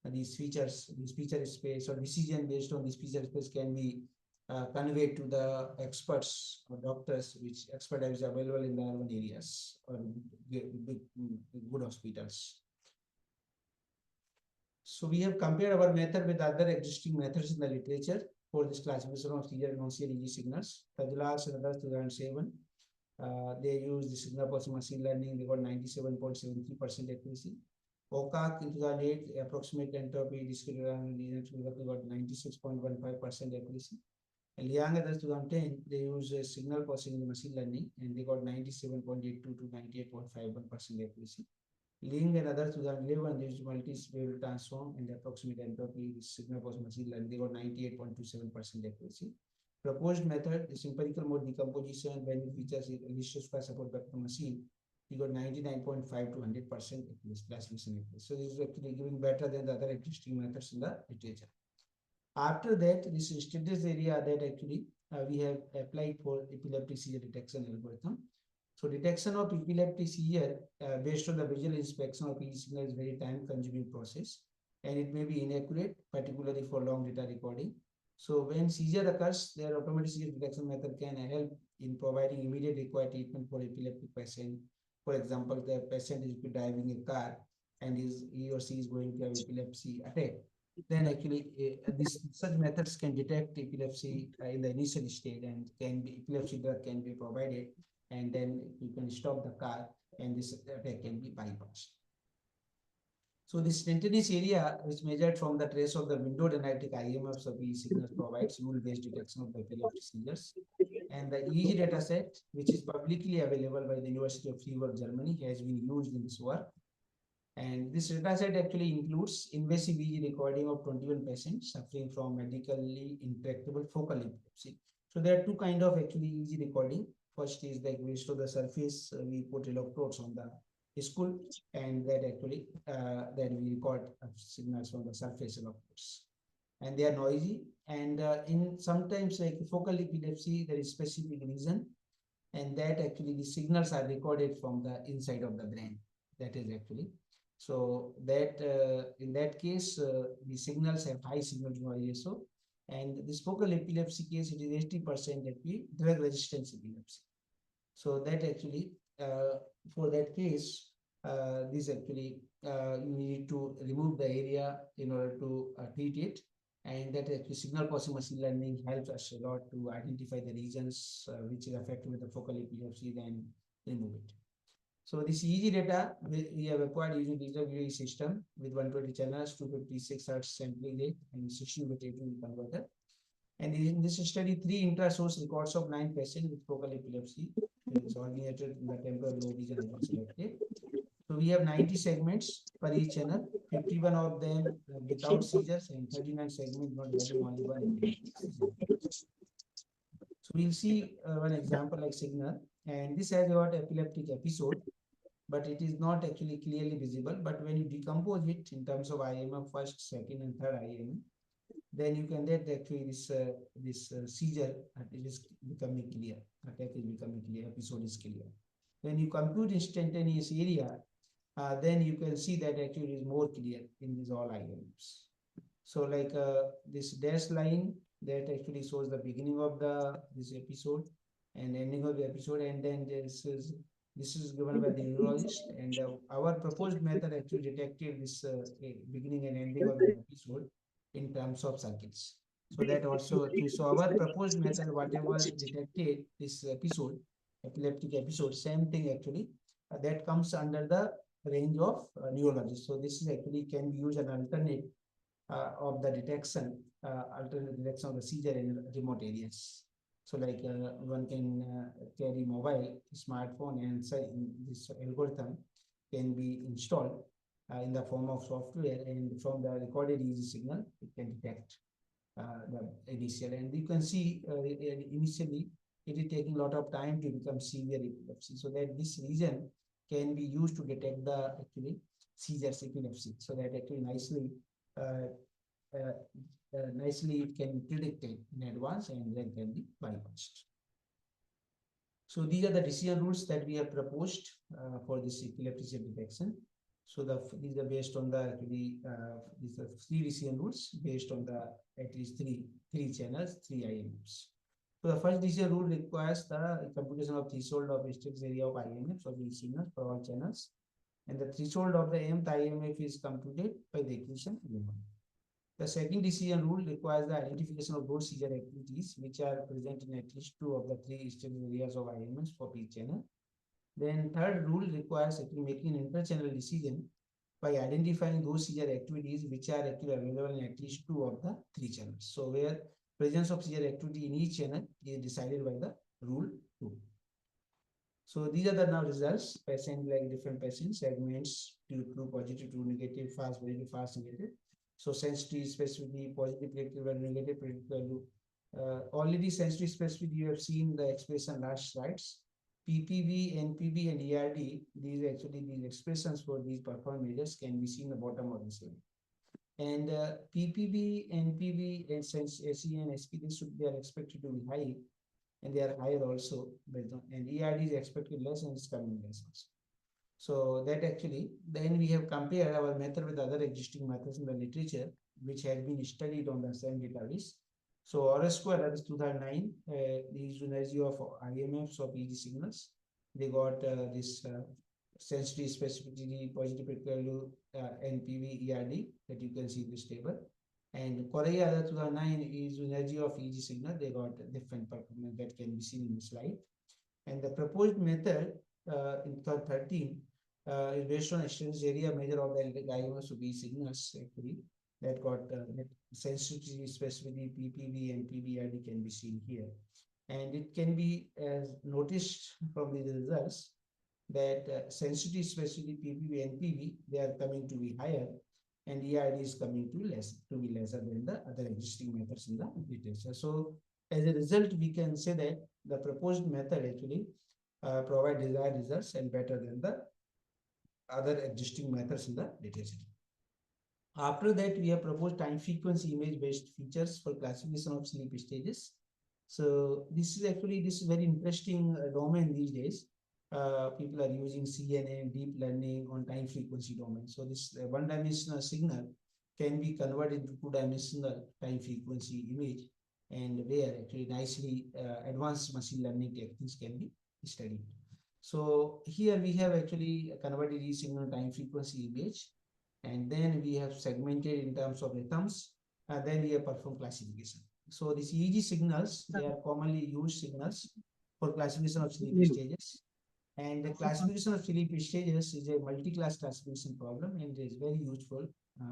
these features, this feature space or decision based on this feature space can be conveyed to the experts or doctors, which expert is available in the urban areas or big good hospitals. So we have compared our method with other existing methods in the literature for this classification of seizure and non-seizure EEG signals. Tajulas and others 2007. They use the signal processing machine learning. They got 97.73% accuracy. OCAC in 2008, approximate entropy discrete we got 96.15% accuracy. And Liang et al. 2010, they use a signal processing machine learning and they got 97.82 to 98.51% accuracy. Ling and others 2011, they used multi-spectral transform and approximate entropy signal processing machine learning. They got 98.27% accuracy. Proposed method is empirical mode decomposition when it features least square support vector machine. We got 99.5 to 100% classification accuracy. So this is actually giving better than the other existing methods in the literature. After that, this is status area that actually we have applied for epileptic seizure detection algorithm. So detection of epileptic seizure based on the visual inspection of EEG signal is very time-consuming process, and it may be inaccurate, particularly for long data recording. So when seizure occurs, their automatic seizure detection method can help in providing immediate required treatment for epileptic patient. For example, the patient is driving a car and he or she is going to have epilepsy attack. Then actually such methods can detect epilepsy in the initial state, and epilepsy drug can be provided, and then you can stop the car and this attack can be bypassed. So this tenderness area is measured from the trace of the window dynamic IMFs of EEG signals provides rule-based detection of the epileptic seizures. And the EEG dataset, which is publicly available by the University of Freiburg, Germany, has been used in this work. And this dataset actually includes invasive EEG recording of 21 patients suffering from medically intractable focal epilepsy. So there are two kinds of actually EEG recording. First is like based on the surface, we put electrodes on the skull, and that actually then we record signals from the surface electrodes. And they are noisy, and in sometimes like focal epilepsy, there is specific reason, and that actually the signals are recorded from the inside of the brain. That is actually. So that in that case, the signals have high signal to noise ratio, and this focal epilepsy case, it is 80% actually drug resistance epilepsy. So that actually, for that case, this actually, you need to remove the area in order to treat it. And that actually signal processing machine learning helps us a lot to identify the regions which is affected with the focal epilepsy, then remove it. So this EEG data we have acquired using digital viewing system with 120 channels, 256 Hz sampling rate, and 16-bit AD converter. And in this study, 3 intra-source records of 9 patients with focal epilepsy is originated in the temporal lobe region has been selected. So we have 90 segments per each channel, 51 of them without seizures, and 39 segments not having only one seizure. So we'll see one example like signal, and this has got epileptic episode, but it is not actually clearly visible. But when you decompose it in terms of IMF first, second, and third IMF, then you can get actually this seizure it is becoming clear, attack is becoming clear, episode is clear. When you compute instantaneous area, then you can see that actually is more clear in these all IMFs. So like this dash line that actually shows the beginning of this episode and ending of the episode, and then this is given by the neurologist, and our proposed method actually detected this beginning and ending of the episode in terms of circuits. So that also, so our proposed method, whatever detected this episode, epileptic episode, same thing actually, that comes under the range of neurologists. So this is actually can be used as an alternate of the detection, alternate detection of the seizure in remote areas. So like one can carry mobile, smartphone, and this algorithm can be installed in the form of software, and from the recorded EEG signal, it can detect the initial. And you can see initially it is taking a lot of time to become severe epilepsy. So that this region can be used to detect the actually seizures epilepsy. So that actually nicely it can be predicted in advance and then can be bypassed. So these are the decision rules that we have proposed for this epilepsy detection. So these are based on the actually these are 3 decision rules based on the at least three channels, 3 IMFs. So the first decision rule requires the computation of threshold of instance area of IMFs of each signal for all channels, and the threshold of the mth IMF is computed by the equation given. The second decision rule requires the identification of those seizure activities which are present in at least 2 of the 3 instance areas of IMFs for each channel. Then third rule requires actually making an interchannel decision by identifying those seizure activities which are actually available in at least 2 of the 3 channels. So where presence of seizure activity in each channel is decided by the rule 2. So these are the now results. Patient like different patient segments, true positive, true negative, fast positive, fast negative. So sensitivity, specificity, positive predictive value, negative predictive value. Already sensitivity, specificity, you have seen the expression last slides. PPV, NPV, and ERD, these expressions for these performance measures can be seen at the bottom of the slide. And PPV, NPV, and SE and SP, they are expected to be high, and they are higher also, and ERD is expected less and it's coming less also. So that actually, then we have compared our method with other existing methods in the literature, which had been studied on the same database. So R square, that is 2009, the energy of IMFs of EEG signals. They got this sensitivity, specificity, positive predictive value, NPV, ERD, that you can see in this table. And Korea 2009 is energy of EEG signal. They got different performance that can be seen in the slide. And the proposed method in 2013 is based on extended area measure of the IMFs of EEG signals actually that got sensitivity, specificity, PPV, and PBRD can be seen here. And it can be noticed from the results that sensitivity, specificity, PPV, and PV, they are coming to be higher, and ERD is coming to be lesser than the other existing methods in the literature. So as a result, we can say that the proposed method actually provide desired results and better than the other existing methods in the literature. After that, we have proposed time frequency image based features for classification of sleep stages. So this is very interesting domain these days. People are using CNN, deep learning on time frequency domain. So this one-dimensional signal can be converted into two-dimensional time frequency image, and where actually nicely advanced machine learning techniques can be studied. So here we have actually converted each signal time frequency image, and then we have segmented in terms of rhythms, and then we have performed classification. So these EEG signals, they are commonly used signals for classification of sleep stages. And the classification of sleep stages is a multi-class classification problem and is very useful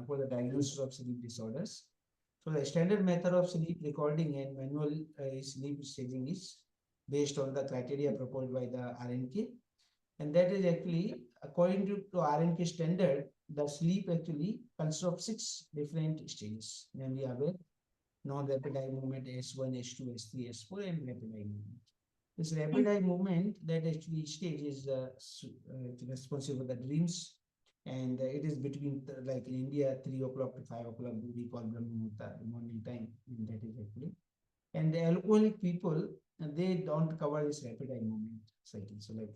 for the diagnosis of sleep disorders. So the standard method of sleep recording and manual sleep staging is based on the criteria proposed by the RNK. And that is actually, according to RNK standard, the sleep actually consists of 6 different stages, namely awake, non-rapid eye movement, S1, S2, S3, S4, and rapid eye movement. This rapid eye movement, that actually stage is responsible for the dreams, and it is between like in India 3 o'clock to 5 o'clock we call Brahma Muhurta, morning time, and that is actually. And the alcoholic people, they don't cover this rapid eye movement cycle. So like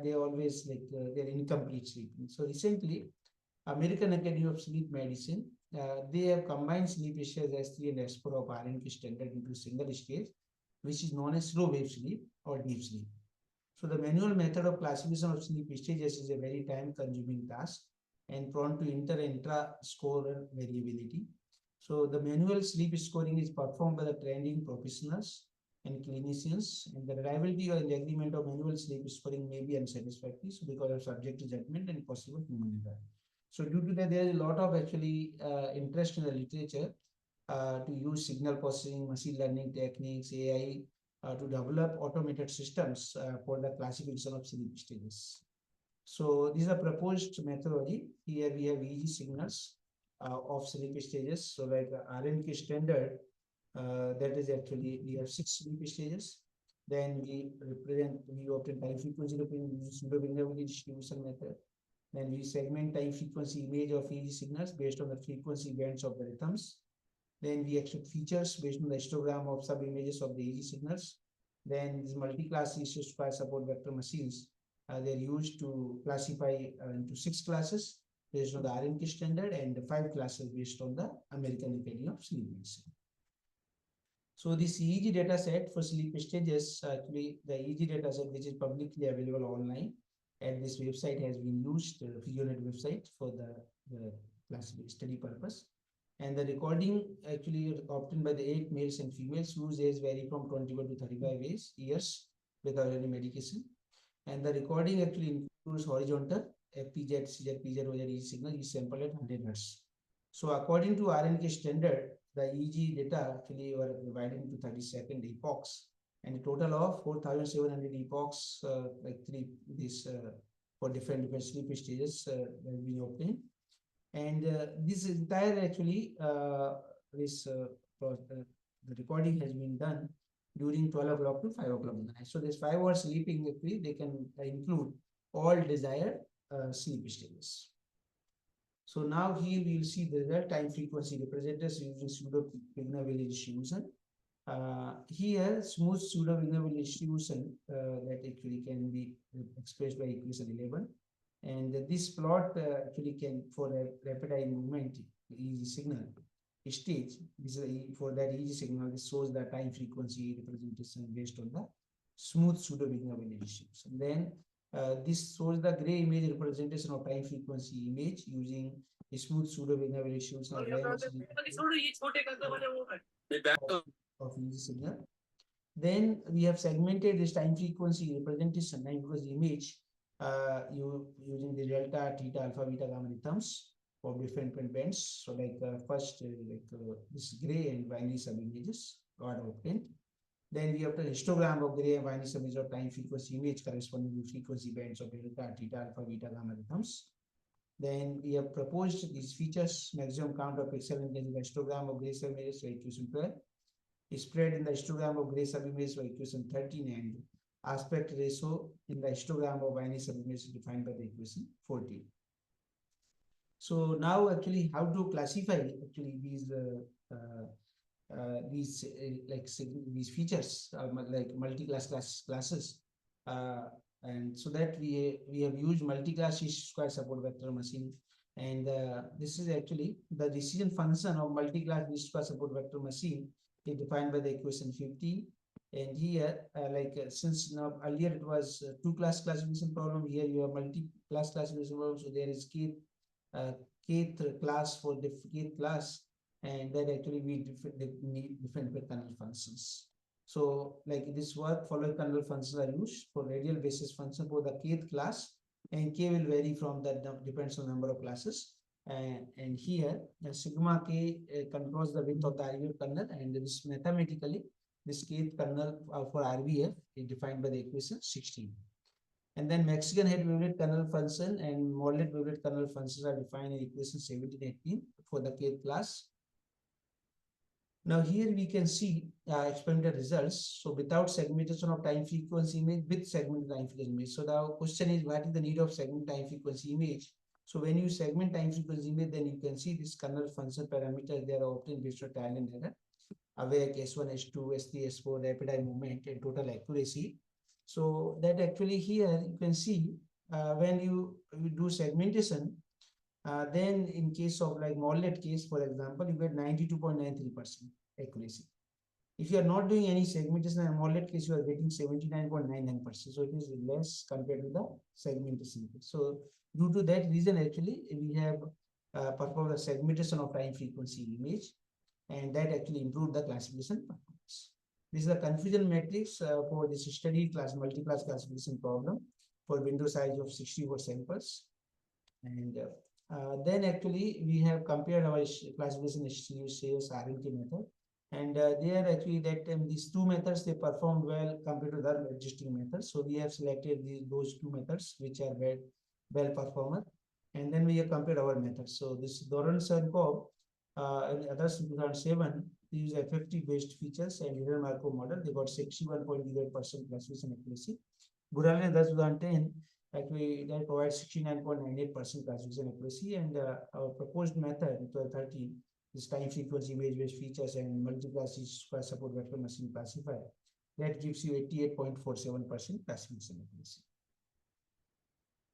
they always like they're incomplete sleeping. So recently, American Academy of Sleep Medicine, they have combined sleep stages S3 and S4 of RNK standard into a single stage, which is known as slow wave sleep or deep sleep. So the manual method of classification of sleep stages is a very time-consuming task and prone to inter and intra-score variability. So the manual sleep scoring is performed by the training professionals and clinicians, and the reliability or the agreement of manual sleep scoring may be unsatisfactory, so because of subjective judgment and possible human error. So due to that, there is a lot of actually interest in the literature to use signal processing, machine learning techniques, AI, to develop automated systems for the classification of sleep stages. So these are proposed methodology. Here we have EEG signals of sleep stages. So like RNK standard, that is actually, we have 6 sleep stages. Then we obtain time frequency using pseudo-binary distribution method. Then we segment time frequency image of EEG signals based on the frequency bands of the rhythms. Then we extract features based on the histogram of sub-images of the EEG signals. Then these multi-class square support vector machines, they're used to classify into 6 classes based on the RNK standard and 5 classes based on the American Academy of Sleep Medicine. So this EEG data set for sleep stages, actually the EEG data set which is publicly available online at this website has been used, Physionet website, for the class study purpose. And the recording actually obtained by the 8 males and females whose age vary from 21 to 35 years without any medication. And the recording actually includes horizontal FPZ, CZ, PZ, OZ EEG signal is sampled at 100 Hz. So according to RNK standard, the EEG data actually were divided into 30-second epochs, and a total of 4,700 epochs, for different sleep stages have been obtained. And this entire actually the recording has been done during 12 o'clock to 5 o'clock in the night. So this 5 hours sleeping actually they can include all desired sleep stages. So now here we will see the result time frequency represented using pseudo-Pingerville distribution. Here smooth pseudo-Pingerville distribution that actually can be expressed by equation 11. And this plot actually can, for a rapid eye movement EEG signal stage, this is for that EEG signal, this shows the time frequency representation based on the smooth pseudo-Pingerville distribution. Then this shows the gray image representation of time frequency image using a smooth pseudo-Pingerville distribution of EEG signal. Then we have segmented this time frequency representation time frequency image using the delta, theta, alpha, beta, gamma rhythms for different bands. So like first this gray and binary sub images got obtained. Then we have the histogram of gray and binary sub images of time frequency image corresponding to frequency bands of delta, theta, alpha, beta, gamma rhythms. Then we have proposed these features: maximum count of pixel in the histogram of gray sub images by equation 12, spread in the histogram of gray sub images by equation 13, and aspect ratio in the histogram of binary subimage defined by the equation 14. So now actually how to classify actually these these features like multi-class classes, and so that we have used multi-class square support vector machine, and this is actually the decision function of multi-class square support vector machine is defined by the equation 15. And here, since now earlier it was two-class classification problem, here you have multi-class classification problem. So there is kth class for the kth class, and that actually we need different kernel functions. So like this work, following kernel functions are used for radial basis function for the kth class, and k will vary from that, depends on number of classes. And here sigma k controls the width of the RBF kernel, and this mathematically this kth kernel for RBF is defined by the equation 16. And then Mexican head wavelet kernel function and modeled wavelet kernel functions are defined in equation 17 18 for the kth class. Now here we can see experimental results. So without segmentation of time frequency image, with segment time frequency image. So the question is, what is the need of segment time frequency image? So when you segment time frequency image, then you can see this kernel function parameters, they are obtained based on trial and error. Awake, S1, S2, S3, S4, rapid eye movement, and total accuracy. So that actually here you can see when you do segmentation, then in case of like modeled case, for example, you get 92.93% accuracy. If you are not doing any segmentation in modeled case, you are getting 79.99%. So it is less compared to the segmentation. So due to that reason, actually, we have performed a segmentation of time frequency image, and that actually improved the classification performance. This is a confusion matrix for this study class multi-class classification problem for window size of 64 samples. And then actually we have compared our classification shares RNK method, and there actually that these two methods, they performed well compared to the existing methods. So we have selected those two methods which are well performer, and then we have compared our methods. So this Doran Sankov and others in 2007 use FFT based features and hidden Markov model. They got 61.08% classification accuracy. Burale and 2010 actually that provides 69.98% classification accuracy, and our proposed method in 2013 is time frequency image based features and multi-class square support vector machine classifier that gives you 88.47% classification accuracy.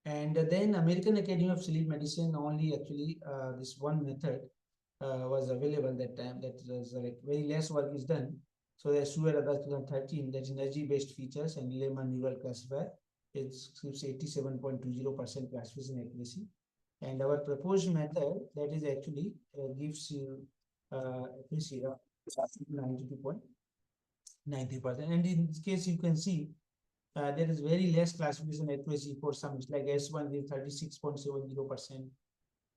And then American Academy of Sleep Medicine only actually this one method was available that time. That was like very less work is done. So they SUER 2013, that is energy based features and Lehman neural classifier. It gives 87.20% classification accuracy. And our proposed method that is actually gives you accuracy of 92.93%. And in this case, you can see there is very less classification accuracy for some. It's like S1 is 36.70%.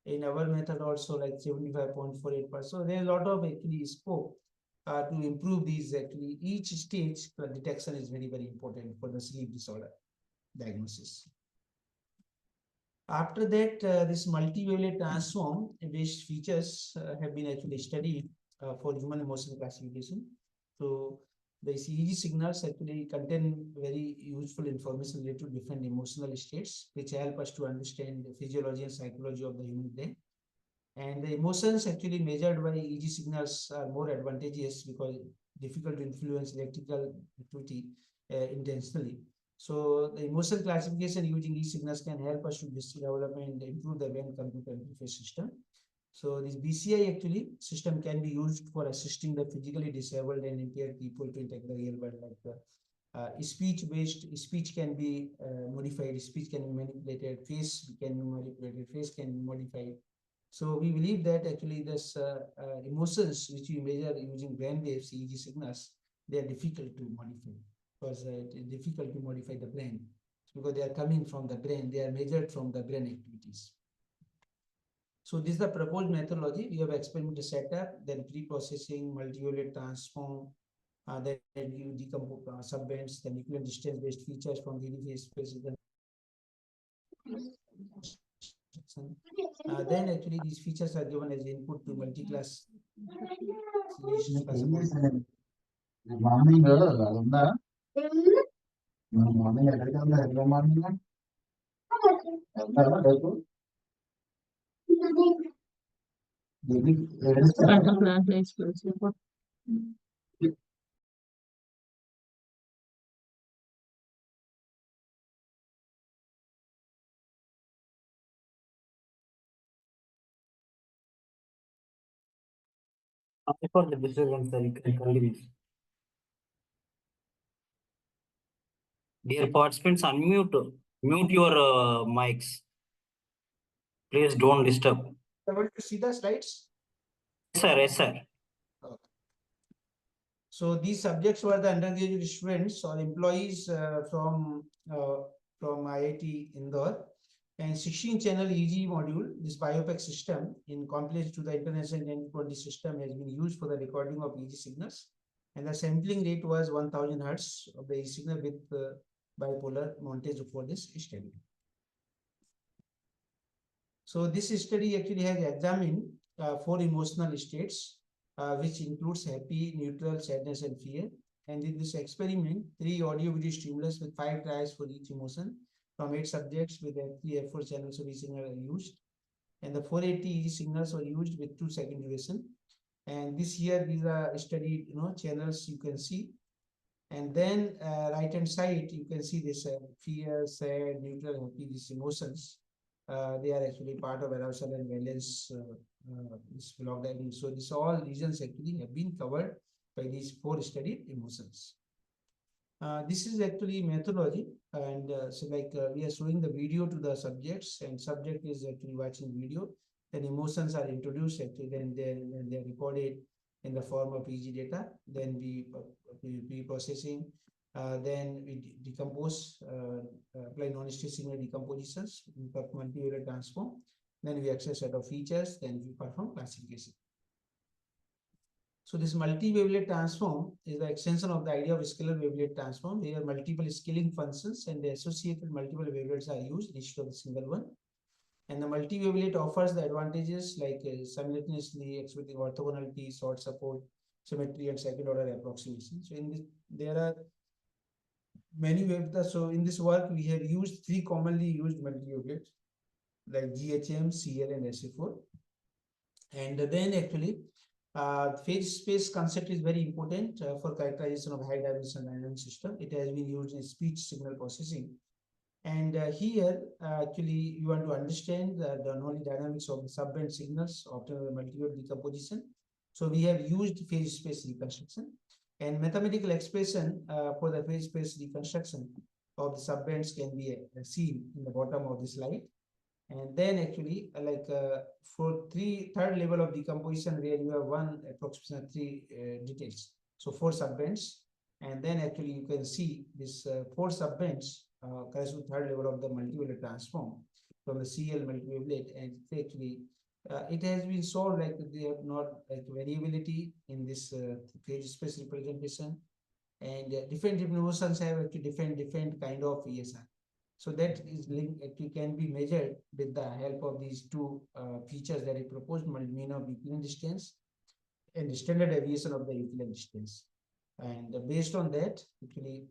In our method also like 75.48%. So there's a lot of actually scope to improve these. Actually, each stage detection is very, very important for the sleep disorder diagnosis. After that, this multivariate transform based features have been actually studied for human emotion classification. So the EEG signals actually contain very useful information related to different emotional states, which help us to understand the physiology and psychology of the human brain. And the emotions actually measured by EEG signals are more advantageous because difficult to influence electrical activity intentionally. So the emotion classification using EEG signals can help us to develop and improve the brain-computer interface system. So this BCI actually system can be used for assisting the physically disabled and impaired people to interact the real world. Like speech can be modified, speech can be manipulated, face can be manipulated, face can be modified. So we believe that actually this emotions which we measure using brain waves, EEG signals, they are difficult to modify because it is difficult to modify the brain because they are coming from the brain, they are measured from the brain activities. So this is the proposed methodology. We have experimental setup, then pre-processing, multivariate transform, then you decompose subbands, then equivalent distance-based features from the phase spaces. Then actually these features are given as input to multi-class. Morning, morning, For the disturbance, you can continue. Dear participants, mute your mics. Please don't disturb. Able to see the slides? Yes, sir. Yes, sir. So these subjects were the undergraduate students or employees from IIT Indore, and 16 channel EG module, this BioPEC system in complex to the international 1020 system has been used for the recording of EG signals, and the sampling rate was 1000 hertz of the EG signal with bipolar montage for this study. So this study actually has examined 4 emotional states, which includes happy, neutral, sadness, and fear. And in this experiment, 3 audio-video stimulus with 5 tries for each emotion from 8 subjects with F3, F4 channels of each signal are used. And the 480 EG signals were used with 2-second duration. And this here, these are studied, channels you can see. And then right-hand side, you can see this fear, sad, neutral, happy, these emotions. They are actually part of arousal and valence this block diagram. So these all regions actually have been covered by these 4 studied emotions. This is actually methodology, and so like we are showing the video to the subjects, and subject is actually watching video. Then emotions are introduced actually, then they're recorded in the form of EG data. Then we processing. Then we decompose, apply non-state signal decompositions, we perform multivariate transform. Then we access set of features. Then we perform classification. So this multi-wavelet transform is the extension of the idea of scalar wavelet transform. There are multiple scaling functions, and the associated multiple wavelets are used instead of the single one. And the multi-wavelet offers the advantages like simultaneously expecting orthogonality, short support, symmetry, and second order approximation. So in this, there are many wavelets. So in this work, we have used 3 commonly used multi-wavelets like GHM, CL, and SA4. And then actually, phase space concept is very important for characterization of high dimensional dynamic system. It has been used in speech signal processing. And here, actually, you want to understand the non dynamics of the subband signals after the multivariate decomposition. So we have used phase space reconstruction and mathematical expression for the phase space reconstruction of the subbands can be seen in the bottom of the slide. And then actually, for third level of decomposition, where you have one approximation of 3 details. So 4 subbands, and then actually you can see this 4 subbands corresponds to third level of the multivaluate transform from the CL multivaluate, and actually it has been solved like they have not like variability in this phase space representation, and different emotions have actually different kind of ESR. So that is linked, actually can be measured with the help of these 2 features that I proposed, mean of Euclidean distance and the standard deviation of the Euclidean distance. And based on that, actually,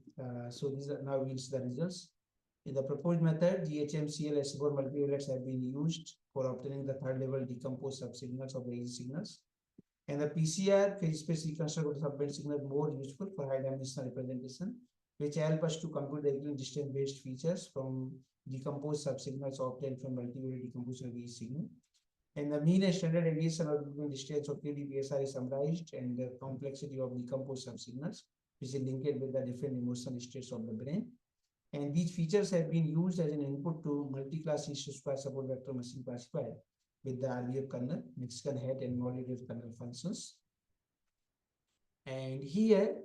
so these are now yields the results. In the proposed method, GHM, CL, S4 multivaluates have been used for obtaining the third level decomposed subsignals of the EG signals. And the PCR, phase space reconstruction of subband signal, more useful for high dimensional representation, which help us to compute the Euclidean distance based features from decomposed subsignals obtained from multivariate decomposition of each signal. And the mean and standard deviation of the distance of QDPSR is summarized, and the complexity of decomposed subsignals, which is linked with the different emotional states of the brain. And these features have been used as an input to multi-class square support vector machine classifier with the RBF kernel, Mexican head, and modulated kernel functions. And here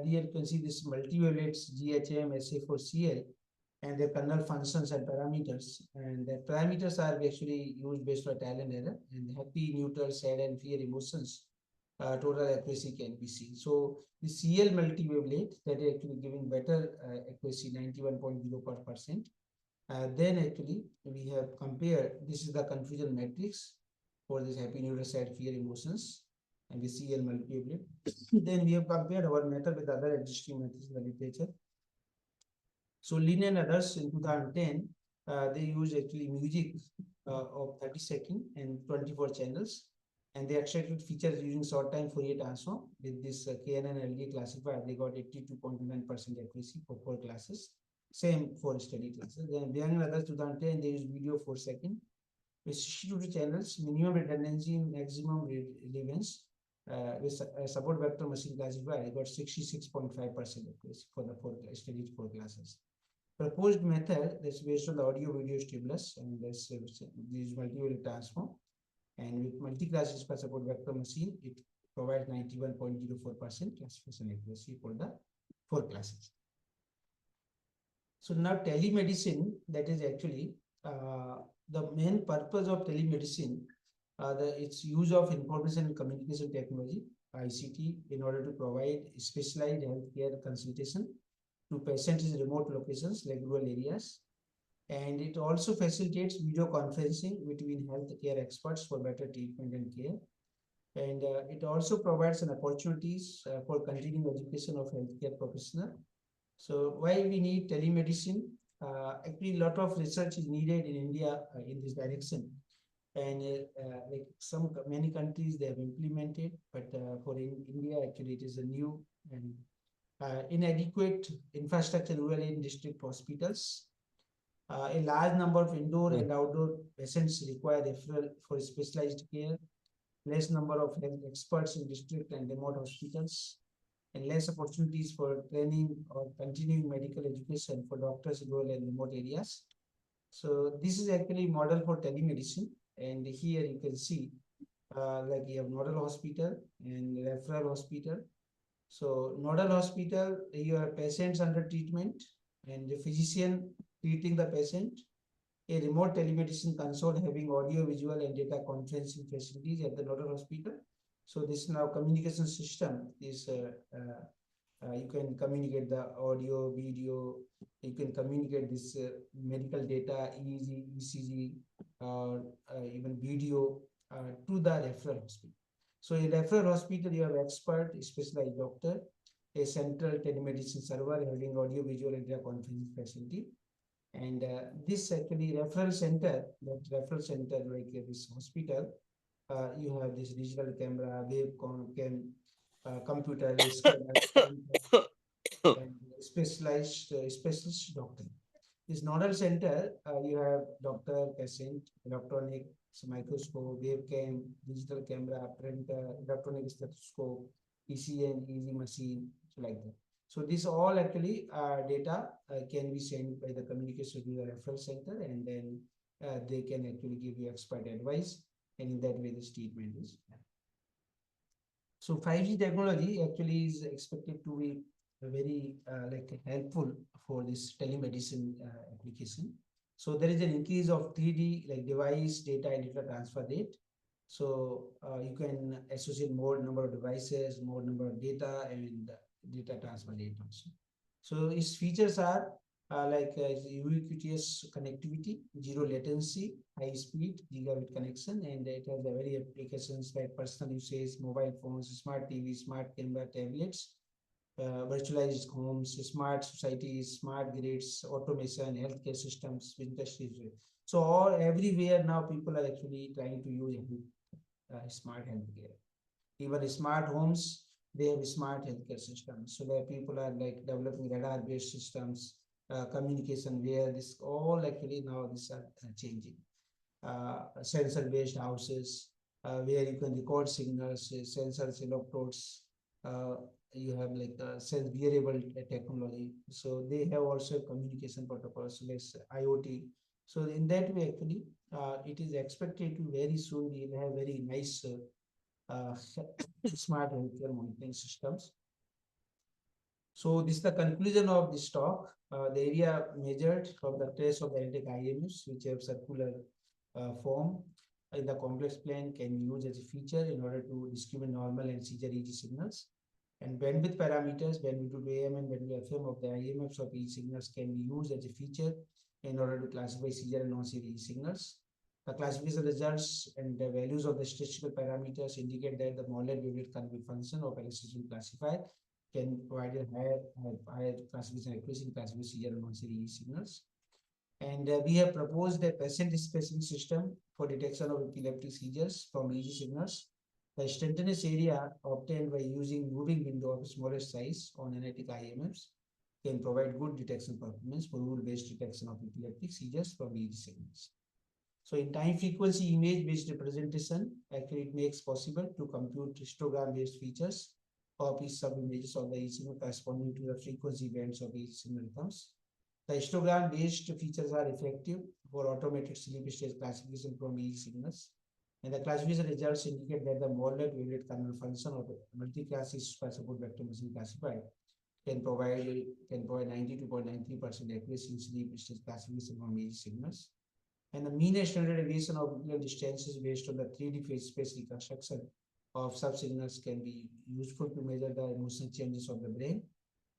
you can see this multivaluates GHM, SA4CL, and their kernel functions and parameters. And the parameters are actually used based on trial and error. And happy, neutral, sad, and fear emotions, total accuracy can be seen. So the CL multiwavelet that is actually giving better accuracy, 91.04%. Then actually we have compared, this is the confusion matrix for this happy, neutral, sad, fear emotions, and the CL multivaluate. Then we have compared our method with other existing methods in the literature. So Lin and others in 2010, they use actually music of 30 seconds and 24 channels, and they extracted features using short time Fourier transform with this KNN LD classifier. They got 82.9% accuracy for 4 classes. Same for study classes. Then Yang and others 2010, they use video 4 seconds with 62 channels, minimum redundancy, maximum relevance. With support vector machine classifier, I got 66.5% accuracy for the 4 studied 4 classes. proposed method that's based on the audio video stimulus and this multivariate transform. And with multi-class per support vector machine, it provides 91.04% classification accuracy for the 4 classes. So now telemedicine, that is actually the main purpose of telemedicine, its use of information and communication technology, ICT, in order to provide specialized healthcare consultation to patients in remote locations like rural areas. And it also facilitates video conferencing between healthcare experts for better treatment and care. And it also provides an opportunities for continuing education of healthcare professional. So why we need telemedicine? Actually, a lot of research is needed in India in this direction. And like many countries they have implemented, but for India, actually, it is a new and inadequate infrastructure rural and district hospitals. A large number of indoor and outdoor patients require referral for specialized care, less number of health experts in district and remote hospitals, and less opportunities for training or continuing medical education for doctors in rural and remote areas. So this is actually model for telemedicine. And here you can see like you have nodal hospital and referral hospital. So nodal hospital, you have patients under treatment and the physician treating the patient, a remote telemedicine console having audio, visual, and data conferencing facilities at the nodal hospital. So this now communication system is you can communicate the audio, video, you can communicate this medical data, EEG, ECG, even video to the referral hospital. So in referral hospital, you have expert, specialized doctor, a central telemedicine server having audio, visual, and data conferencing facility. And this actually referral center, like this hospital, you have this digital camera, webcam, computer, and specialist doctor. This nodal center, you have doctor, patient, electronic microscope, webcam, digital camera, printer, electronic stethoscope, ECN, EEG machine, so like that. So this all actually data can be sent by the communication to the referral center, and then they can actually give you expert advice, and in that way this treatment is done. So 5G technology actually is expected to be very like helpful for this telemedicine application. So there is an increase of 3D like device data and data transfer rate. So you can associate more number of devices, more number of data, and data transfer rate also. So its features are ubiquitous connectivity, zero latency, high speed, gigabit connection, and it has a very applications like personal usage, mobile phones, smart TV, smart camera, tablets, virtualized homes, smart societies, smart grids, automation, healthcare systems, industries. So all everywhere now people are actually trying to use smart healthcare. Even smart homes, they have smart healthcare systems. So that people are like developing radar-based systems, communication where this all actually now these are changing. Sensor-based houses where you can record signals, sensors, electrodes. You have like sense wearable technology. So they have also communication protocols, like IoT. So in that way, actually, it is expected to very soon we'll have very nice smart healthcare monitoring systems. So this is the conclusion of this talk. The area measured from the trace of the electric IMFs, which have circular form in the complex plane, can be used as a feature in order to discriminate normal and seizure EEG signals. And bandwidth parameters, bandwidth to AM and bandwidth FM of the IMFs of EEG signals can be used as a feature in order to classify seizure and non-seizure EEG signals. The classification results and the values of the statistical parameters indicate that the model wavelet convey function of electricity classifier can provide a higher classification accuracy in classifying seizure and non-seizure EEG signals. And we have proposed a patient-specific system for detection of epileptic seizures from EEG signals. The instantaneous area obtained by using moving window of smallest size on analytic IMFs can provide good detection performance for rule-based detection of epileptic seizures from EEG signals. So in time frequency image-based representation, actually it makes possible to compute histogram-based features of each sub-images of the EEG signal corresponding to the frequency bands of each signal terms. The histogram-based features are effective for automated sleep stage classification from EEG signals. And the classification results indicate that the moderate wavelet kernel function of the multi-class support vector machine classified can provide 92.93% accuracy in sleep stage classification from EEG signals. And the mean standard deviation of nuclear distances based on the 3D phase space reconstruction of subsignals can be useful to measure the emotional changes of the brain.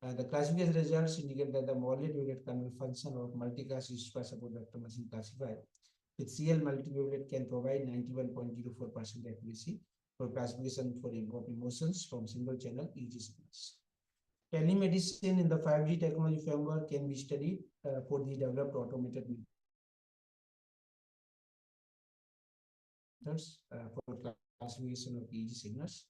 The classification results indicate that the moderate wavelet kernel function of multi-class support vector machine classified with CL multi-wavelet can provide 91.04% accuracy for classification for of emotions from single channel EEG signals. Telemedicine in the 5G technology framework can be studied for the developed automated methods for classification of EEG signals.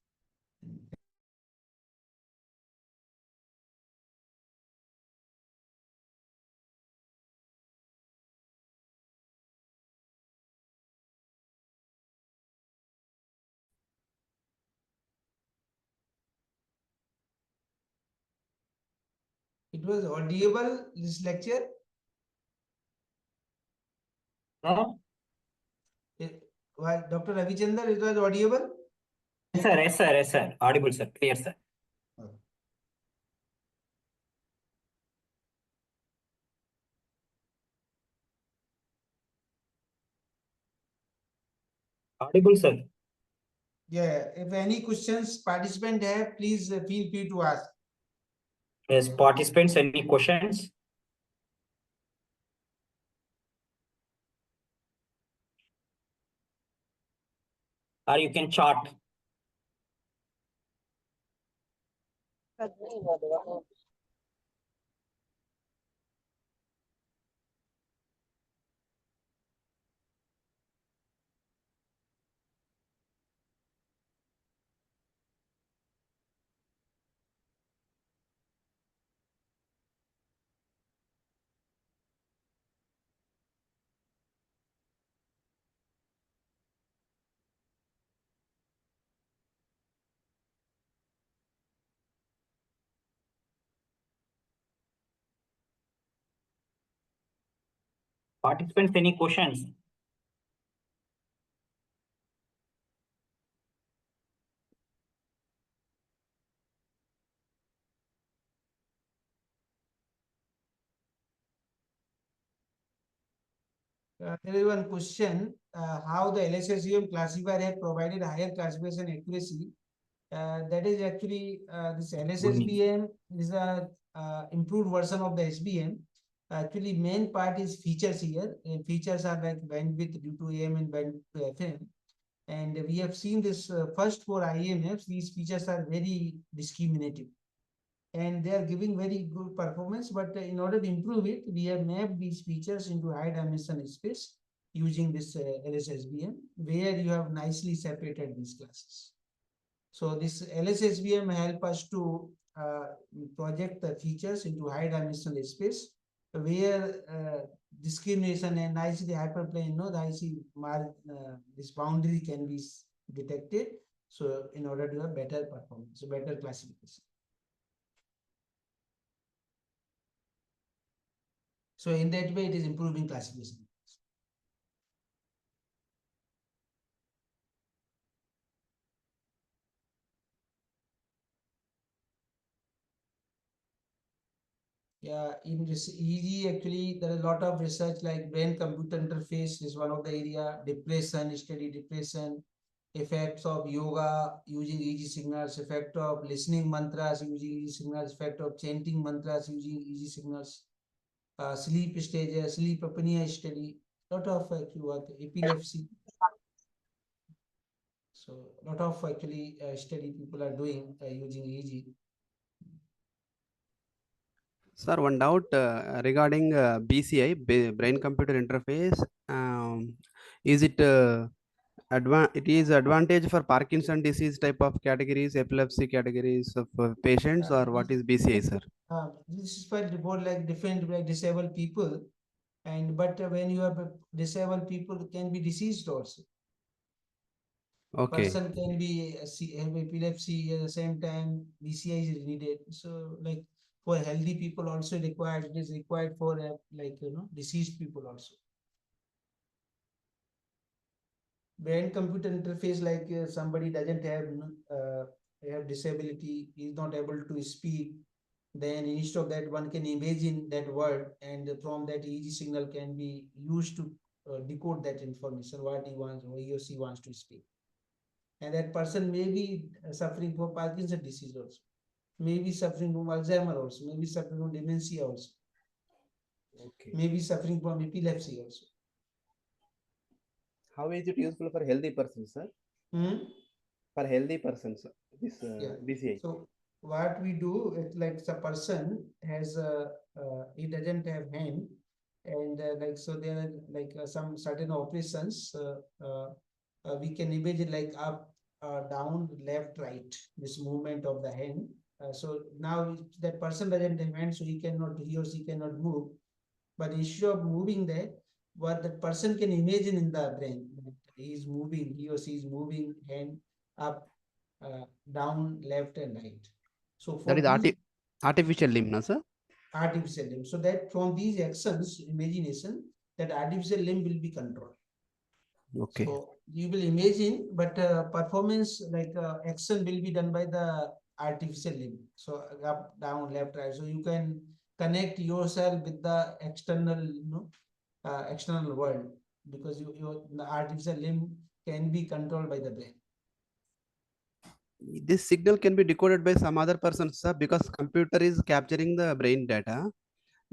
It was audible, this lecture. While Dr. Ravichandar, it was audible. Yes, sir. Yes, sir. Yes, sir. Audible, sir. Clear, sir. Audible, sir. Yeah, if any questions participant have, please feel free to ask. Yes, participants, any questions? Or you can chart. Participants, any questions? There is one question, how the LSSUM classifier has provided higher classification accuracy. That is actually this LSSBM is a improved version of the SBM. Actually, main part is features here. Features are like bandwidth due to AM and bandwidth to FM. And we have seen this first for IMFs, these features are very discriminative. And they are giving very good performance, but in order to improve it, we have mapped these features into high dimension space using this LSSBM, where you have nicely separated these classes. So this LSSBM help us to project the features into high dimensional space, where discrimination and nicely hyperplane, no, the IC this boundary can be detected. So in order to have better performance, so better classification. So in that way, it is improving classification. Yeah, in this EEG, actually, there is a lot of research like brain-computer interface is one of the area, depression, study depression, effects of yoga using EEG signals, effect of listening mantras using EEG signals, effect of chanting mantras using EEG signals, sleep stages, sleep apnea study, lot of actually work, epilepsy. So lot of actually study people are doing using EEG. Sir, one doubt regarding BCI, brain computer interface. Is it it is advantage for Parkinson disease type of categories, epilepsy categories of patients, or what is BCI, sir? This is for report like different like disabled people, and but when you have disabled people can be diseased also. Okay. Person can be have epilepsy at the same time BCI is needed. So like For healthy people also required, it is required for like, deceased people also. Brain computer interface, like somebody doesn't have disability, is not able to speak, then instead of that one can imagine that word, and from that EEG signal can be used to decode that information, what he or she wants to speak. And that person may be suffering from Parkinson's disease also, may be suffering from Alzheimer also, may be suffering from dementia also, Okay. may be suffering from epilepsy also. How is it useful for healthy persons, sir? For healthy persons, this Yeah. BCI. So what we do, it's like the person has he doesn't have hand, and like, so there are like some certain operations we can imagine, like up, down, left, right, this movement of the hand. So now that person doesn't have hand, so he or she cannot move. But instead of moving there, what the person can imagine in the brain, that he or she is moving hand up, down, left, and right. So That for is these artificial limb, no, sir? artificial limb, so that from these actions, imagination, that artificial limb will be controlled. Okay. So you will imagine, but performance, like action will be done by the artificial limb. So up, down, left, right. So you can connect yourself with the external, external world, because the artificial limb can be controlled by the brain. This signal can be decoded by some other person, sir, because computer is capturing the brain data.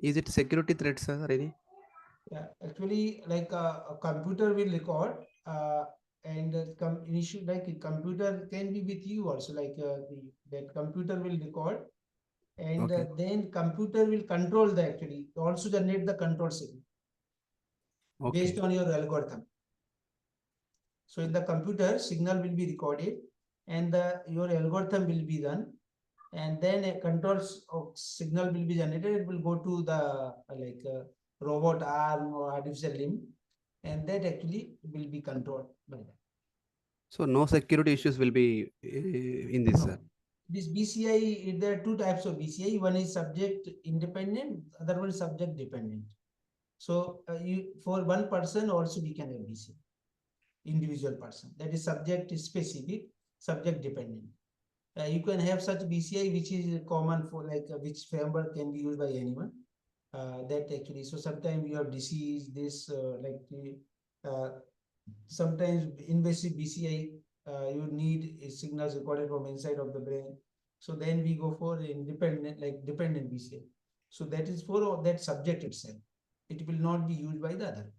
Is it security threat, sir? Any? Yeah, actually, like a computer will record, and initially, like a computer can be with you also, like that computer will record, and Okay. then computer will control the, actually also generate the control signal Okay. based on your algorithm. So in the computer, signal will be recorded, and your algorithm will be done, and then a controls of signal will be generated. It will go to the like robot arm or artificial limb, and that actually will be controlled by that. So no security issues will be in this, sir. This BCI, there are two types of BCI. One is subject independent, other one is subject dependent. So for one person also we can have BCI, individual person. That is subject specific, subject dependent. You can have such BCI which is common for, like which framework can be used by anyone. That actually, so sometimes you have disease, this sometimes invasive BCI, you need signals recorded from inside of the brain. So then we go for independent, like dependent BCI. So that is for that subject itself. It will not be used by the other.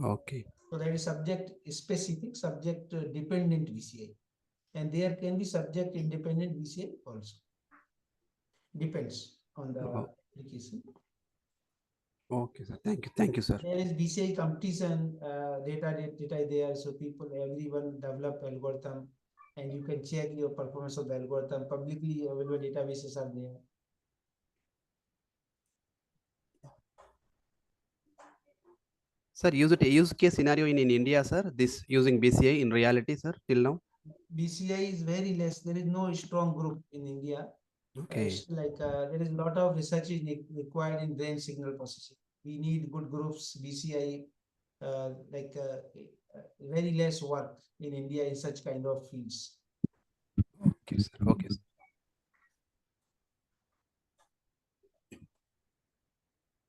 Okay. So that is subject specific, subject dependent BCI. And there can be subject independent BCI also. Depends on the application. Okay, sir. Thank you. Thank you, sir. There is BCI competition, data there. So everyone develop algorithm, and you can check your performance of the algorithm. Publicly available databases are there. Sir, use case scenario in India, sir. This using BCI in reality, sir, till now. BCI is very less. There is no strong group in India. Okay. It's like there is a lot of research is required in brain signal processing. We need good groups. BCI, very less work in India in such kind of fields. Okay, sir. Okay, sir.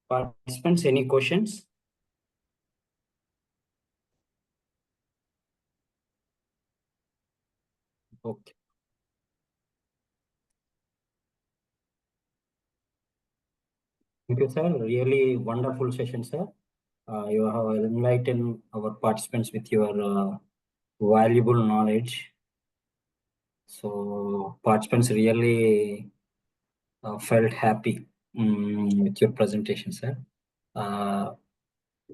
Participants, any questions? Okay. Thank you, sir. Really wonderful session, sir. You have enlightened our participants with your valuable knowledge. So participants really felt happy with your presentation, sir.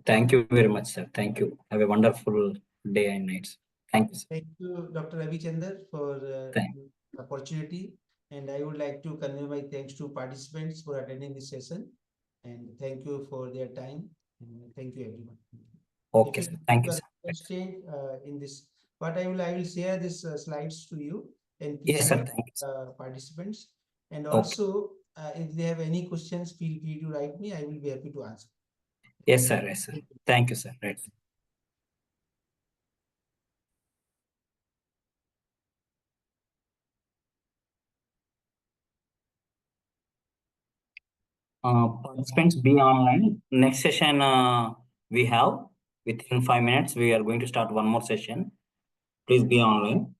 Thank you very much, sir. Thank you. Have a wonderful day and nights. Thank you, sir. Thank you, Dr. Ravichander, for the opportunity. And I would like to convey my thanks to participants for attending this session. And thank you for their time. And thank you, everyone. Okay, sir. Thank you, If sir. you are interested in this, but I will share these slides to you, and please Yes, sir. Thank you, sir. participants. And Okay. also, if they have any questions, feel free to write me. I will be happy to answer. Yes, sir. Yes, sir. Thank you, sir. Right. Participants, be online. Next session we have within 5 minutes. We are going to start one more session. Please be online.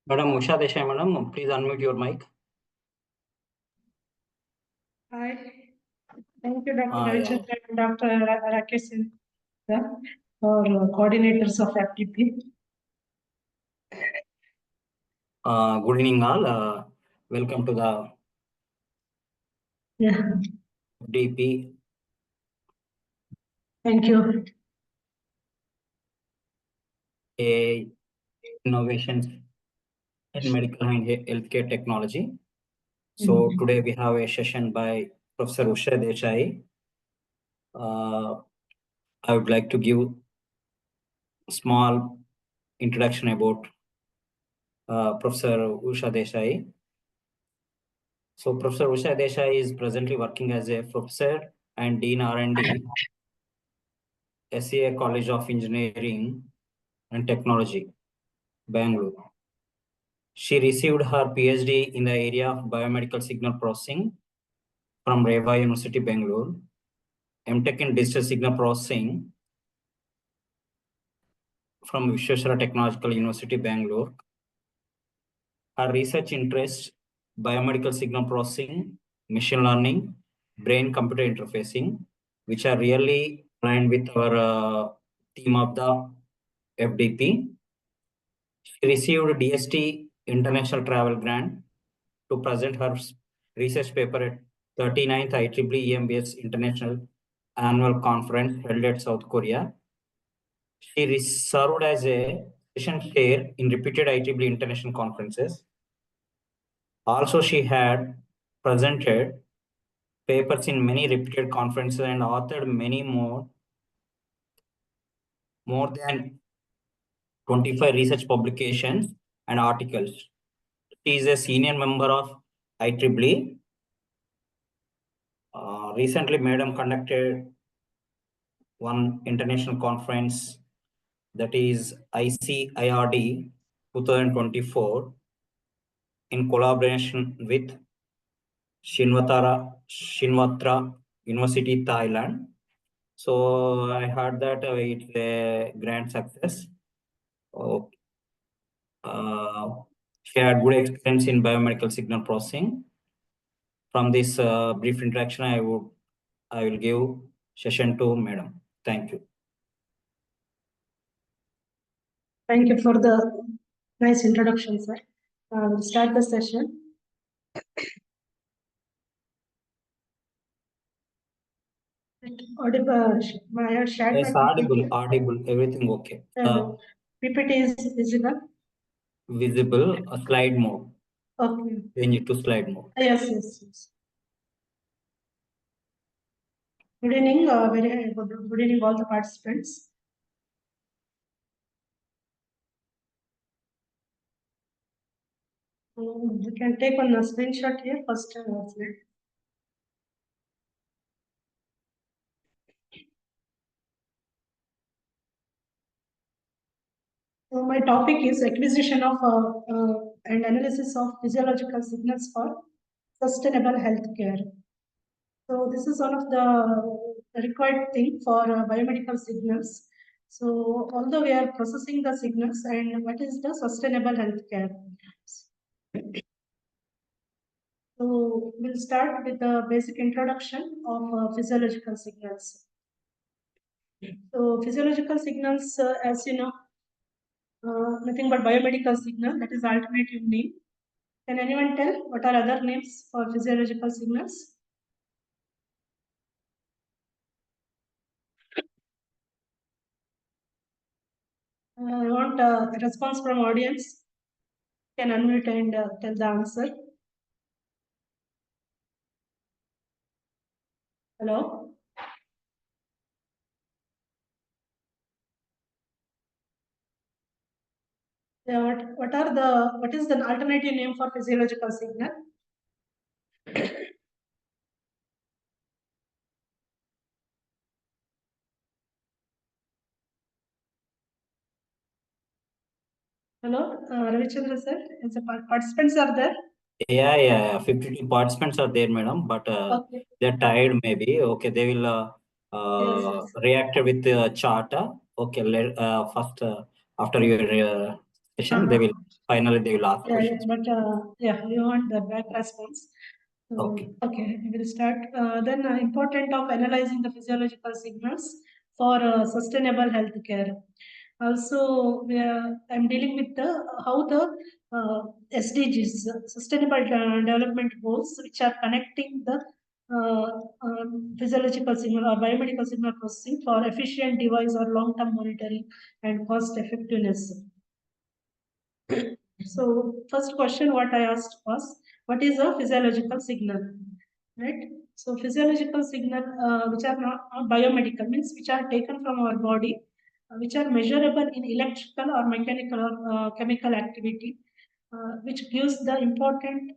Madam Usha Desai, madam, please unmute your mic. Hi. Thank you, Dr. Yeah. Ravichandran and Dr. Rakesh sir, for coordinators of FDP. Good evening, all. Welcome to the Yeah, FDP thank you. Innovations in Medical and Healthcare Technology. So today we have a session by Professor Usha Desai. I would like to give small introduction about Professor Usha Desai. So Professor Usha Desai is presently working as a professor and Dean R&D, SCA College of Engineering and Technology, Bangalore. She received her PhD in the area of biomedical signal processing from Reva University, Bangalore, MTech in digital signal processing from Visvesvaraya Technological University, Bangalore. Her research interests biomedical signal processing, machine learning, brain-computer interfacing, which are really aligned with our theme of the FDP. She received DST International Travel Grant to present her research paper at 39th IEEE EMBS International Annual Conference held at South Korea. She served as a session chair in repeated IEEE international conferences. Also, she had presented papers in many repeated conferences and authored many more than 25 research publications and articles. She is a senior member of IEEE. Recently, Madam conducted one international conference, that is ICIRD 2024, in collaboration with Shinwatra University, Thailand. So I heard that it's a grand success. She had good experience in biomedical signal processing. From this brief introduction, I will give session to Madam. Thank you. Thank you for the nice introduction, sir. We'll start the session. Audible, I have shared Yes, my audible, everything okay. PPT is visible. Visible, slide mode. Okay. Change it to slide mode. Yes. Good evening, good evening all the participants. You can take one screenshot here first. Slide. So my topic is acquisition of and analysis of physiological signals for sustainable healthcare. So this is one of the required thing for biomedical signals. So although we are processing the signals, and what is the sustainable healthcare? So we'll start with the basic introduction of physiological signals. So physiological signals, as you know, nothing but biomedical signal, that is alternative name. Can anyone tell what are other names for physiological signals? I want a response from audience. Can unmute and tell the answer. Hello? Yeah, what is the alternative name for physiological signal? Hello, Ravichandra sir, as the participants are there? Yeah. 52 participants are there, madam, but Okay. they're tired maybe. Okay, they will Yes. react with the chart. Okay, first after your session, they will, finally they will ask Yeah, questions. but yeah, we want the back response. So, Okay. okay, we will start. Then important of analyzing the physiological signals for sustainable healthcare. Also, I'm dealing with the how the SDGs, Sustainable Development Goals, which are connecting the physiological signal or biomedical signal processing for efficient device or long-term monitoring and cost effectiveness. So first question what I asked was, what is a physiological signal, right? So physiological signal which are not biomedical means which are taken from our body, which are measurable in electrical or mechanical or chemical activity, which gives the important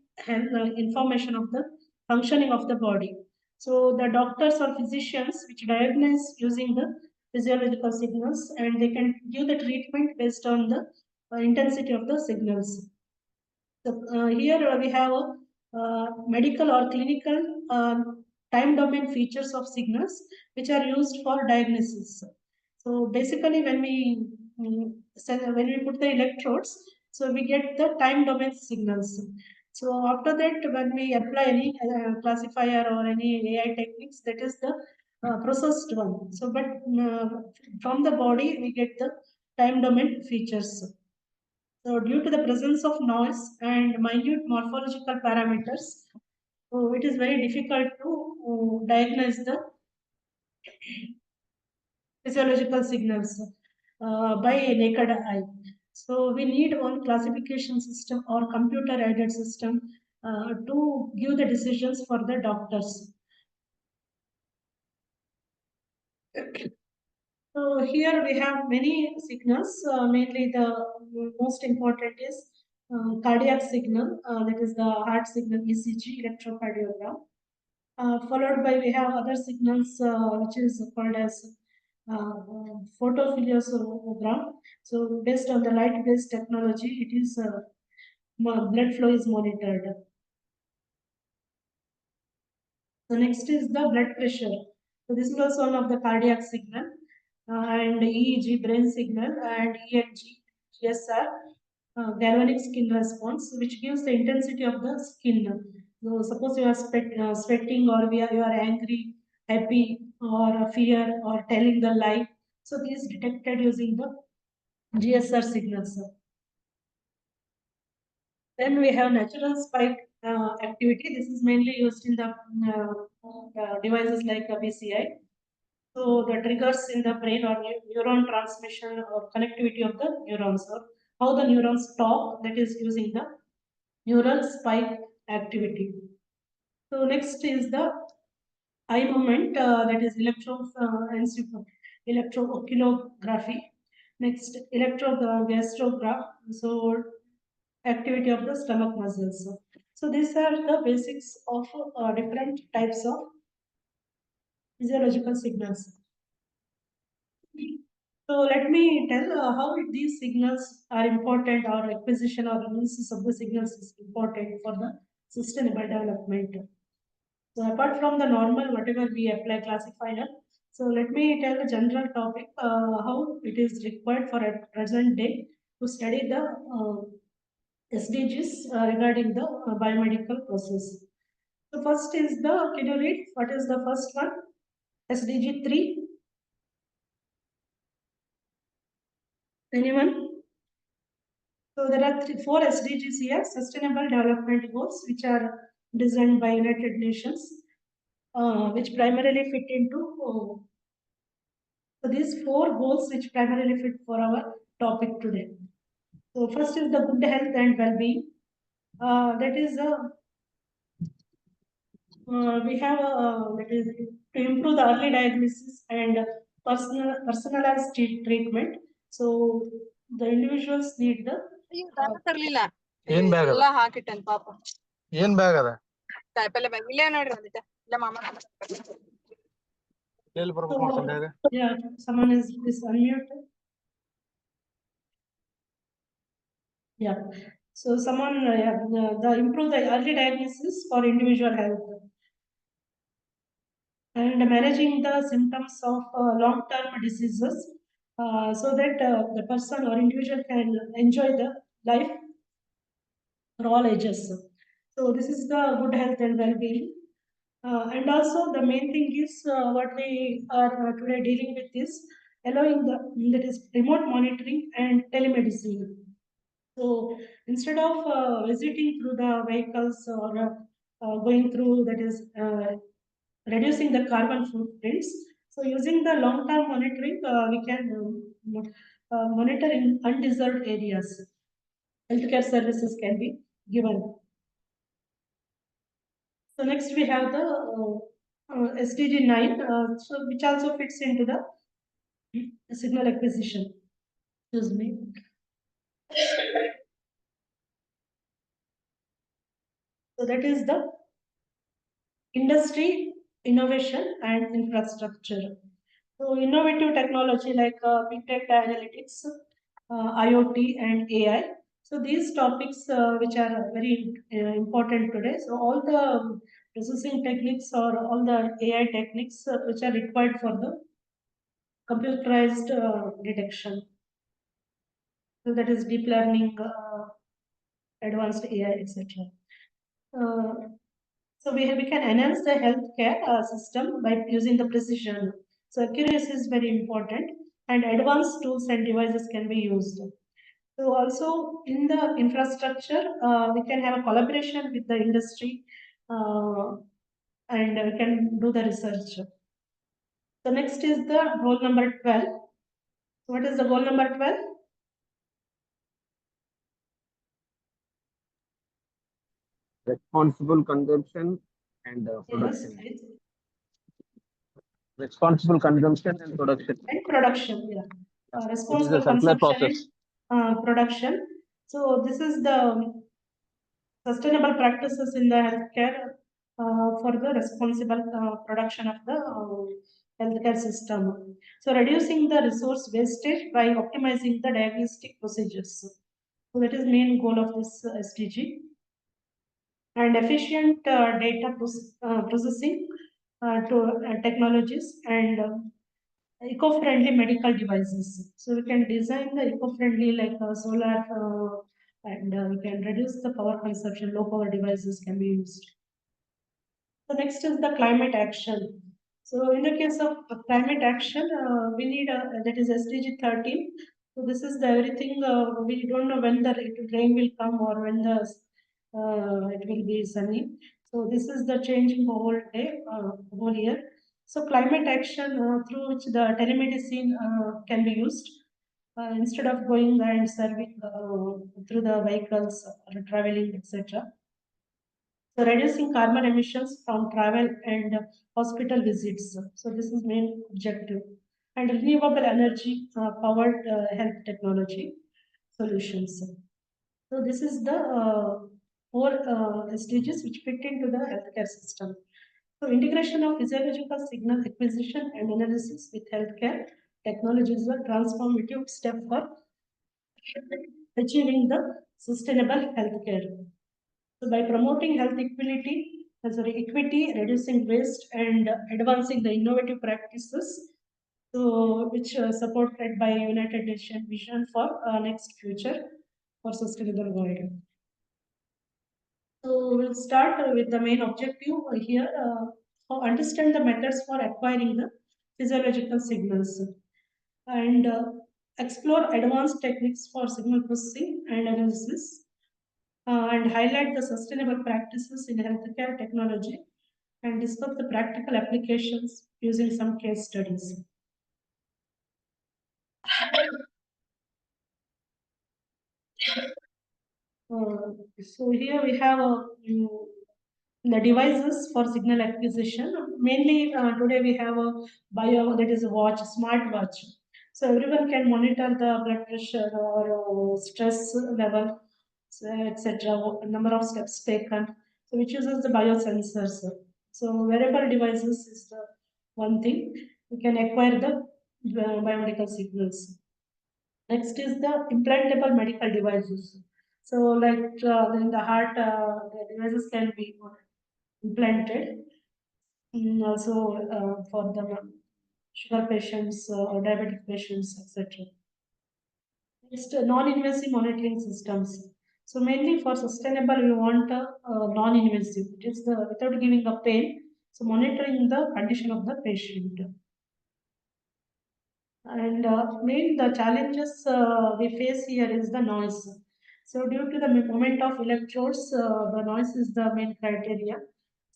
information of the functioning of the body. So the doctors or physicians which diagnose using the physiological signals, and they can give the treatment based on the intensity of the signals. So here we have medical or clinical time domain features of signals which are used for diagnosis. So basically, when we when we put the electrodes, so we get the time domain signals. So after that, when we apply any classifier or any AI techniques, that is the processed one. So, but from the body, we get the time domain features. So due to the presence of noise and minute morphological parameters, so it is very difficult to diagnose the physiological signals by naked eye. So we need one classification system or computer aided system to give the decisions for the doctors. So here we have many signals, mainly the most important is cardiac signal, that is the heart signal ECG, electrocardiogram. Followed by we have other signals which is called as photophilia. So based on the light-based technology, it is blood flow is monitored. So next is the blood pressure. So this is also one of the cardiac signal, and EEG brain signal, and ENG GSR galvanic skin response, which gives the intensity of the skin. So suppose you are sweating, or you are angry, happy, or fear, or telling the lie. So these detected using the GSR signals. Then we have natural spike activity. This is mainly used in the devices like BCI. So the triggers in the brain or neuron transmission or connectivity of the neurons, or how the neurons talk, that is using the neural spike activity. So next is the eye movement, that is electrooculography. Next, electrogastrograph. So activity of the stomach muscles. So these are the basics of different types of physiological signals. So let me tell how these signals are important, or acquisition or analysis of the signals is important for the sustainable development. So apart from the normal, whatever we apply classifier, so let me tell a general topic, how it is required for a present day to study the SDGs regarding the biomedical process. So first is the, can you read what is the first one? SDG 3. Anyone? So there are four SDGs here, Sustainable Development Goals, which are designed by United Nations, which primarily fit into so these four goals which primarily fit for our topic today. So first is the good health and well-being. That is we have that is to improve the early diagnosis and personalized treatment. So the individuals need the ಏನ್ bag ಅದ ಹಾಕಿಟ್ಟೇನ್ ಪಾಪ ಏನ್ bag ಅದ ಕಾಯಿಪಲ್ಲೆ bag ಇಲ್ಲೇ ನೋಡ್ರಿ ಒಂದಿಟ ಇಲ್ಲ ಮಾಮ ಎಲ್ಲಿ ಬರ್ಬೇಕು ಮಾಡ್ಕೊಂಡೆ yeah, someone is unmuted. Yeah. So someone the improve the early diagnosis for individual health and managing the symptoms of long-term diseases. so that the person or individual can enjoy the life for all ages. So this is the good health and well-being. And also the main thing is what we are today dealing with is allowing that is remote monitoring and telemedicine. So instead of visiting through the vehicles or going through that is reducing the carbon footprints. So using the long-term monitoring, we can monitor in undeserved areas. Healthcare services can be given. So next we have the SDG 9, so which also fits into the signal acquisition. Excuse me. So that is the industry, innovation and infrastructure. So innovative technology like big data analytics, IoT and AI. So these topics which are very important today. So all the processing techniques or all the AI techniques which are required for the computerized detection. So that is deep learning, advanced AI, etc. So we can enhance the healthcare system by using the precision. So accuracy is very important, and advanced tools and devices can be used. So also in the infrastructure, we can have a collaboration with the industry, and we can do the research. So next is the goal number 12. So what is the goal number 12? Responsible consumption and Yes, production. it's Responsible consumption and production. and production, yeah. It is a Responsible circular consumption process. and production. So this is the sustainable practices in the healthcare for the responsible production of the healthcare system. So reducing the resource wastage by optimizing the diagnostic procedures. So that is main goal of this SDG. And efficient data processing to technologies and eco-friendly medical devices. So we can design the eco-friendly like solar and we can reduce the power consumption, low power devices can be used. So next is the climate action. So in the case of climate action, we need that is SDG 13. So this is the everything we don't know when the rain will come or when the it will be sunny. So this is the changing whole day, whole year. So climate action through which the telemedicine can be used instead of going and serving through the vehicles or traveling, etc. So reducing carbon emissions from travel and hospital visits. So this is main objective. And renewable energy powered health technology solutions. So this is the four SDGs which fit into the healthcare system. So integration of physiological signal acquisition and analysis with healthcare technology is a transformative step for achieving the sustainable healthcare. So by promoting health equity, reducing waste, and advancing the innovative practices, so which supported by United Nations vision for next future for sustainable world. So we'll start with the main objective here. Understand the methods for acquiring the physiological signals and explore advanced techniques for signal processing and analysis and highlight the sustainable practices in healthcare technology and discuss the practical applications using some case studies. So here we have the devices for signal acquisition. Mainly today we have a bio that is a watch, smart watch. So everyone can monitor the blood pressure or stress level, etc. Number of steps taken. So which uses the biosensors. So wearable devices is the one thing we can acquire the biomedical signals. Next is the implantable medical devices. So like in the heart, the devices can be implanted. Also for the sugar patients or diabetic patients, etc. Next, non-invasive monitoring systems. So mainly for sustainable, we want non-invasive. It is the without giving a pain. So monitoring the condition of the patient. And main the challenges we face here is the noise. So due to the movement of electrodes, the noise is the main criteria.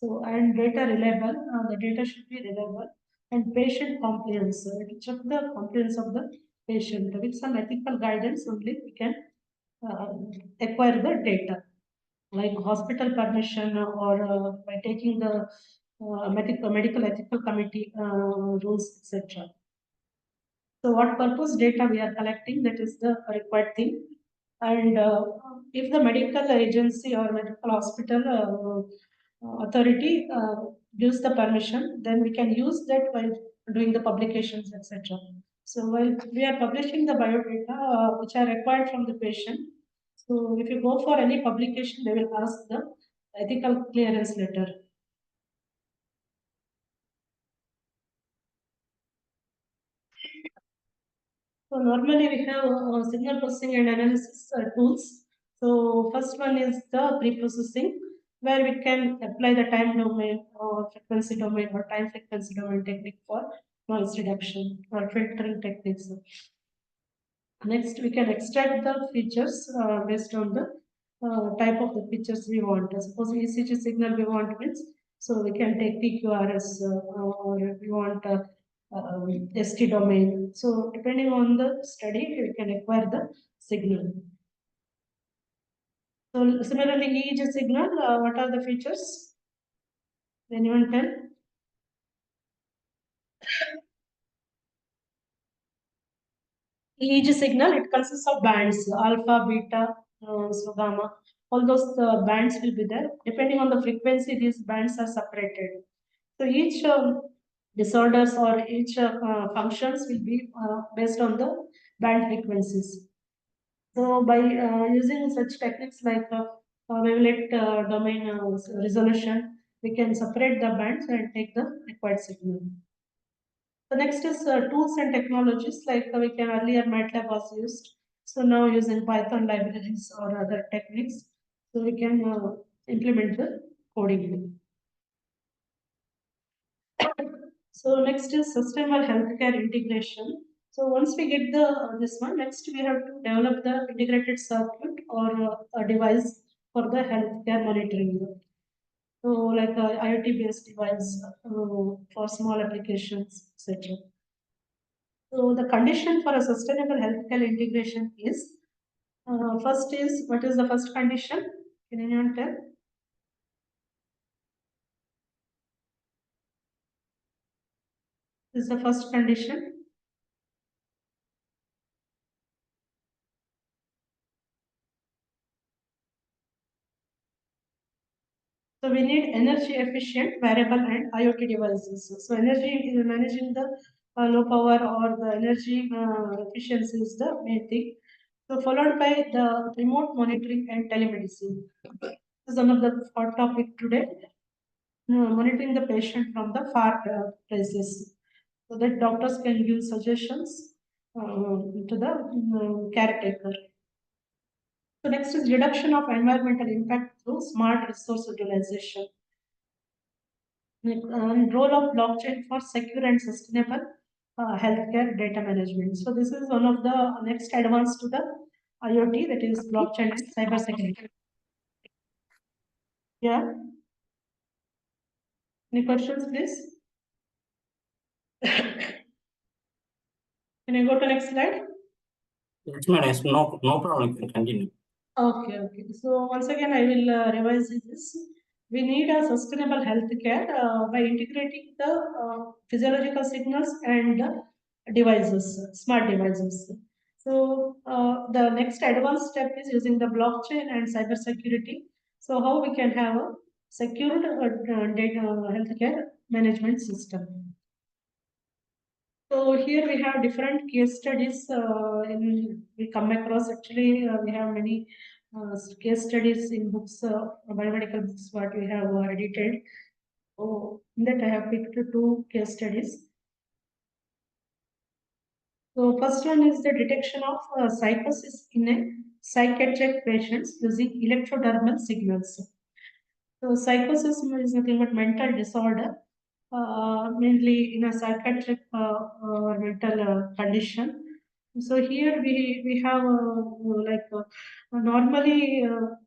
So and data reliable, the data should be reliable, and patient compliance. To check the compliance of the patient with some ethical guidance only we can acquire the data, like hospital permission or by taking the medical ethical committee rules, etc. So what purpose data we are collecting, that is the required thing. And if the medical agency or medical hospital authority gives the permission, then we can use that while doing the publications, etc. So while we are publishing the biodata which are required from the patient, so if you go for any publication, they will ask the ethical clearance letter. So normally we have signal processing and analysis tools. So first one is the pre-processing, where we can apply the time domain or frequency domain or time frequency domain technique for noise reduction or filtering techniques. Next, we can extract the features based on the type of the features we want. Suppose ECG signal we want means, so we can take PQRS or we want ST domain. So depending on the study, we can acquire the signal. So similarly, EEG signal, what are the features? Anyone tell? EEG signal, it consists of bands, alpha, beta, so gamma. All those bands will be there. Depending on the frequency, these bands are separated. So each disorders or each functions will be based on the band frequencies. So by using such techniques like wavelet domain resolution, we can separate the bands and take the required signal. The next is tools and technologies, like we can earlier MATLAB was used. So now using Python libraries or other techniques, so we can implement the coding. So next is sustainable healthcare integration. So once we get the this one, next we have to develop the integrated circuit or a device for the healthcare monitoring. So like a IoT based device for small applications, etc. So the condition for a sustainable healthcare integration is first is, what is the first condition? Can anyone tell? This is the first condition. So we need energy efficient, variable and IoT devices. So energy is managing the low power or the energy efficiency is the main thing. So followed by the remote monitoring and telemedicine. This is one of the hot topic today. Monitoring the patient from the far places, so that doctors can give suggestions to the caretaker. So next is reduction of environmental impact through smart resource utilization. And role of blockchain for secure and sustainable healthcare data management. So this is one of the next advance to the IoT, that is blockchain and cyber security. Yeah. Any questions, please? Can you go to next slide? Yes, madam. No problem. You can continue. Okay, okay. So once again, I will revise this. We need a sustainable healthcare by integrating the physiological signals and devices, smart devices. So the next advanced step is using the blockchain and cyber security. So how we can have a secured data healthcare management system. So here we have different case studies we come across. Actually, we have many case studies in books, biomedical books, what we have edited. So in that I have picked two case studies. So first one is the detection of psychosis in a psychiatric patients using electrodermal signals. So psychosis is nothing but mental disorder, mainly in a psychiatric or mental condition. So here we have normally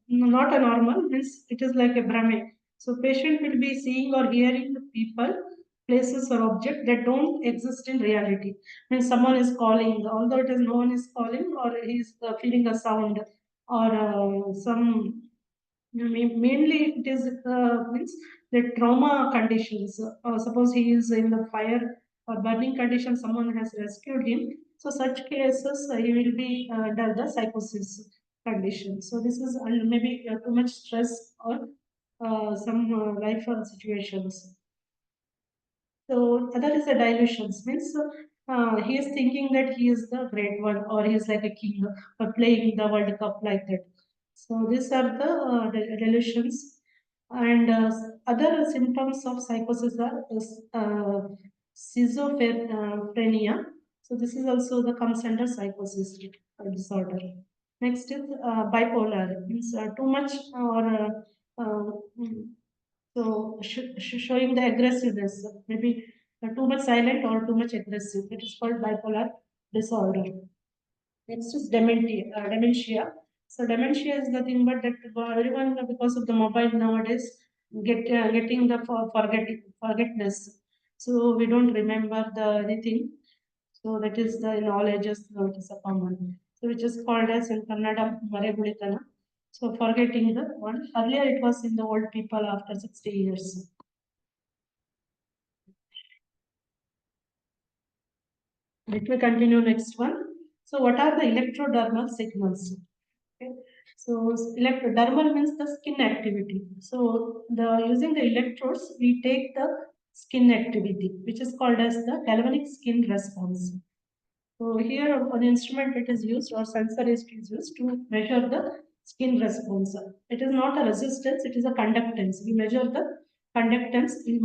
not a normal means it is like a Brahmin. So patient will be seeing or hearing the people, places or object that don't exist in reality. When someone is calling, although it is no one is calling, or he is feeling a sound or some mainly it is means the trauma conditions. Suppose he is in the fire or burning condition, someone has rescued him. So such cases he will be under the psychosis condition. So this is maybe too much stress or some life situations. So other is the dilutions means he is thinking that he is the great one or he is like a king or playing the World Cup like that. So these are the delusions and other symptoms of psychosis are schizophrenia. So this is also the comes under psychosis disorder. Next is bipolar means too much or so showing the aggressiveness, maybe too much silent or too much aggressive. It is called bipolar disorder. Next is dementia. So dementia is nothing but that everyone because of the mobile nowadays getting the forgetness. So we don't remember the anything. So that is the knowledge is it is a common. So which is called as in Kannada Marebulitana. So forgetting the one. Earlier it was in the old people after 60 years. Let me continue next one. So what are the electrodermal signals? Okay. So electrodermal means the skin activity. So the using the electrodes, we take the skin activity, which is called as the galvanic skin response. So here an instrument it is used or sensor is used to measure the skin response. It is not a resistance, it is a conductance. We measure the conductance in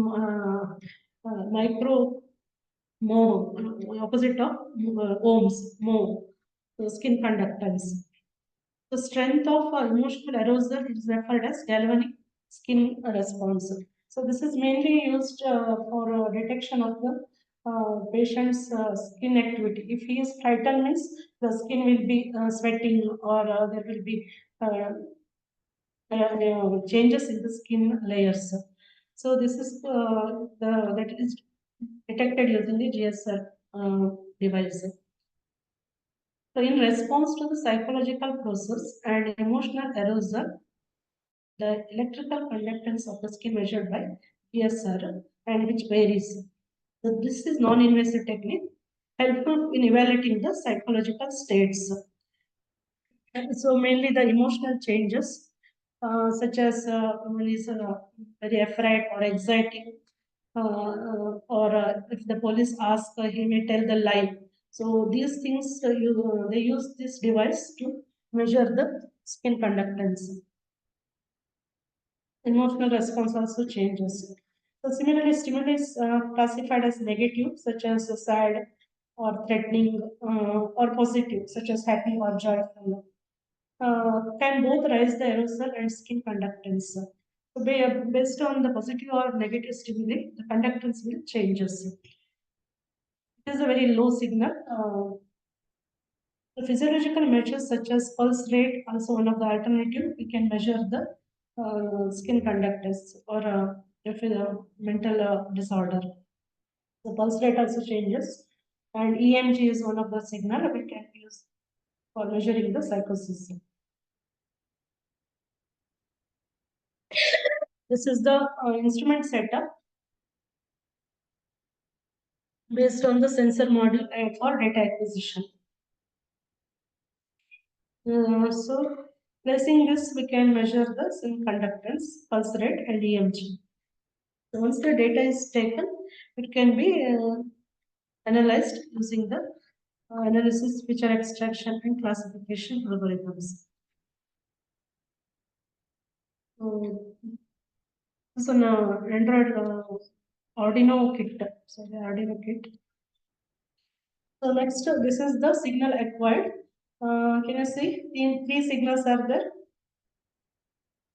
micro mho, opposite of ohms, mho, so skin conductance. The strength of emotional arousal is referred as galvanic skin response. So this is mainly used for detection of the patient's skin activity. If he is frightened, means the skin will be sweating or there will be changes in the skin layers. So this is that is detected using the GSR device. So in response to the psychological process and emotional arousal, the electrical conductance of the skin measured by GSR and which varies. So this is non-invasive technique helpful in evaluating the psychological states. And so mainly the emotional changes such as one is very afraid or exciting or if the police ask he may tell the lie. So these things they use this device to measure the skin conductance. Emotional response also changes. So similarly, stimuli is classified as negative, such as sad or threatening, or positive, such as happy or joyful. Can both raise the arousal and skin conductance. So based on the positive or negative stimuli, the conductance will changes. It is a very low signal. The physiological measures such as pulse rate, also one of the alternative, we can measure the skin conductance or if a mental disorder. The pulse rate also changes, and EMG is one of the signal we can use for measuring the psychosis. This is the instrument setup based on the sensor module for data acquisition. So placing this, we can measure the skin conductance, pulse rate, and EMG. So once the data is taken, it can be analyzed using the analysis, feature extraction, and classification algorithms. So this is an Android Arduino kit. So the Arduino kit. So next, this is the signal acquired. Can you see? Three signals are there.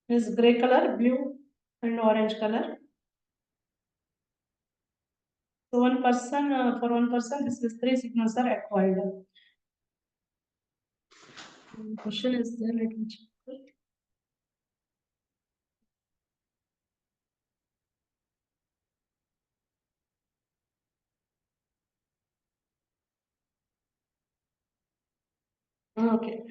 This is gray color, blue, and orange color. So for one person, this is three signals are acquired. Question is there, let me check. Okay.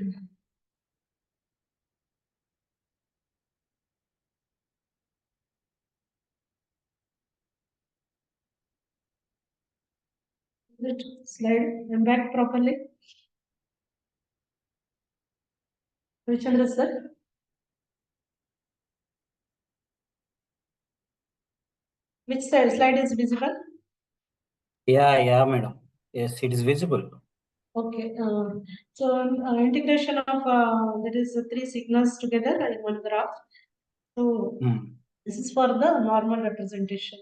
Slide them back properly. Vichandra sir. Which slide is visible? Yeah, madam. Yes, it is visible. Okay. So integration of that is three signals together in one graph. So this is for the normal representation.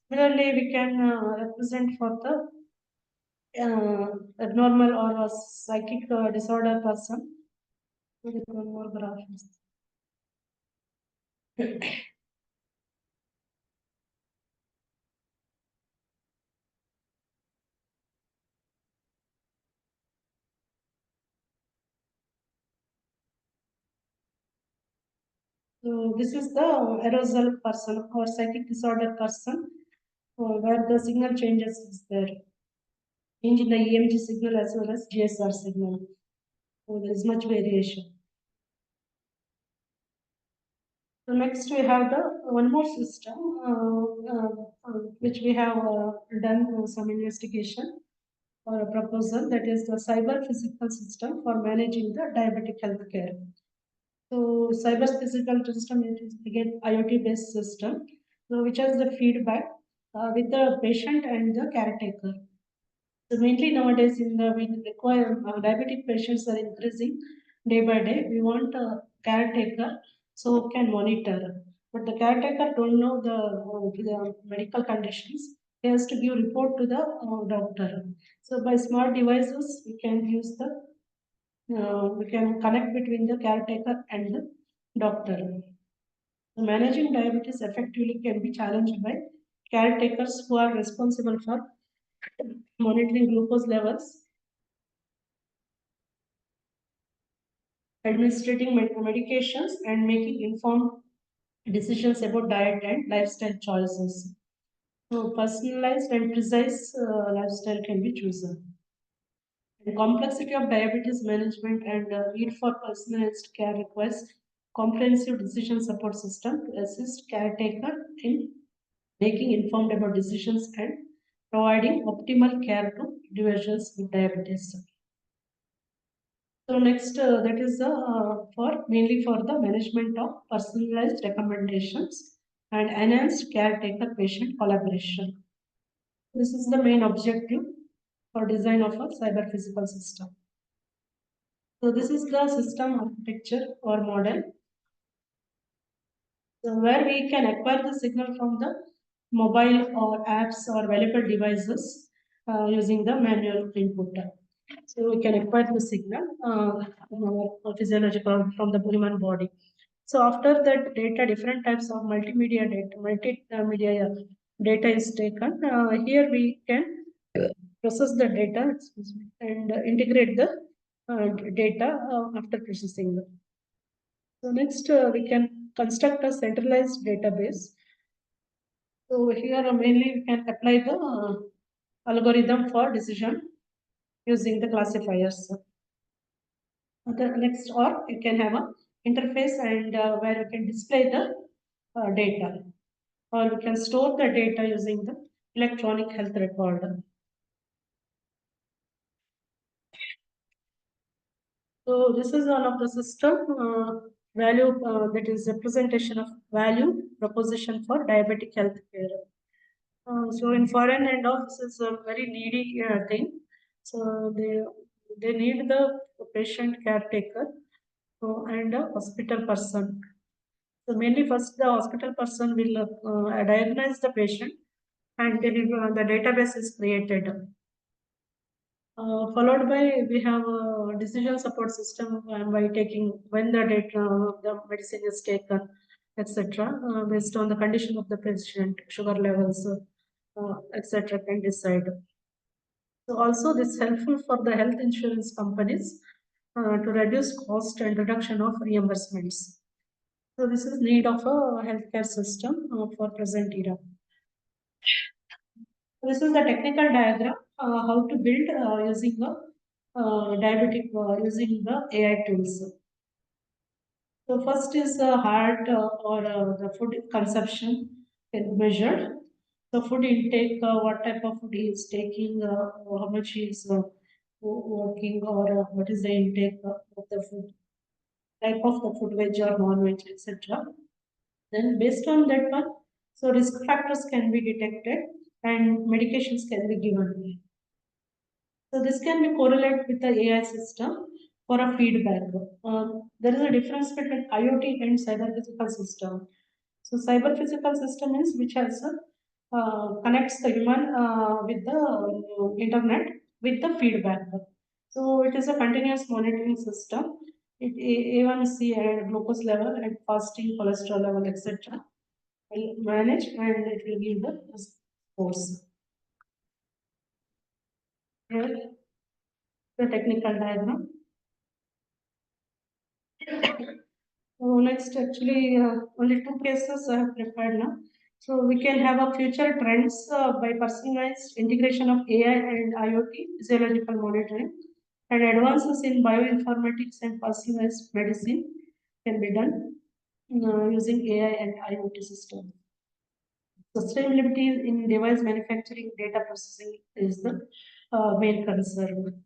Similarly, we can represent for the abnormal or a psychic disorder person. One more graph. So this is the arousal person or psychic disorder person where the signal changes is there. Change in the EMG signal as well as GSR signal. So there is much variation. So next we have the one more system which we have done some investigation or a proposal, that is the cyber physical system for managing the diabetic healthcare. So cyber physical system is again IoT based system, so which has the feedback with the patient and the caretaker. So mainly nowadays we require diabetic patients are increasing day by day. We want a caretaker so can monitor, but the caretaker don't know the medical conditions. He has to give report to the doctor. So by smart devices, we can use the we can connect between the caretaker and the doctor. Managing diabetes effectively can be challenged by caretakers who are responsible for monitoring glucose levels, administering medications, and making informed decisions about diet and lifestyle choices. So personalized and precise lifestyle can be chosen. The complexity of diabetes management and need for personalized care requires comprehensive decision support system to assist caretaker in making informed about decisions and providing optimal care to individuals with diabetes. So next, that is for mainly for the management of personalized recommendations and enhanced caretaker patient collaboration. This is the main objective for design of a cyber physical system. So this is the system architecture or model. So where we can acquire the signal from the mobile or apps or wearable devices using the manual input. So we can acquire the signal physiological from the human body. So after that data, different types of multimedia data is taken. Here we can process the data and integrate the data after processing. So next we can construct a centralized database. So here mainly we can apply the algorithm for decision using the classifiers. The next, or you can have a interface and where you can display the data, or you can store the data using the electronic health record. So this is one of the system value that is representation of value proposition for diabetic health care. So in foreign and all, this is a very needy thing. So they need the patient caretaker and a hospital person. So mainly first the hospital person will diagnose the patient and then the database is created. Followed by we have a decision support system by taking when the data the medicine is taken, etc. Based on the condition of the patient, sugar levels, etc. can decide. So also this helpful for the health insurance companies to reduce cost and reduction of reimbursements. So this is need of a healthcare system for present era. This is the technical diagram how to build using the diabetic using the AI tools. So first is the heart or the food consumption is measured. So food intake, what type of food he is taking, how much he is working, or what is the intake of the food, type of the food, veg or non-veg, etc. Then based on that one, so risk factors can be detected and medications can be given. So this can be correlated with the AI system for a feedback. There is a difference between IoT and cyber physical system. So cyber physical system is which has connects the human with the internet with the feedback. So it is a continuous monitoring system. It A1C and glucose level and fasting, cholesterol level, etc. will manage and it will give the scores. Here, the technical diagram. So next, actually, only two cases I have prepared now. So we can have a future trends by personalized integration of AI and IoT, physiological monitoring, and advances in bioinformatics and personalized medicine can be done using AI and IoT systems. Sustainability in device manufacturing, data processing is the main concern.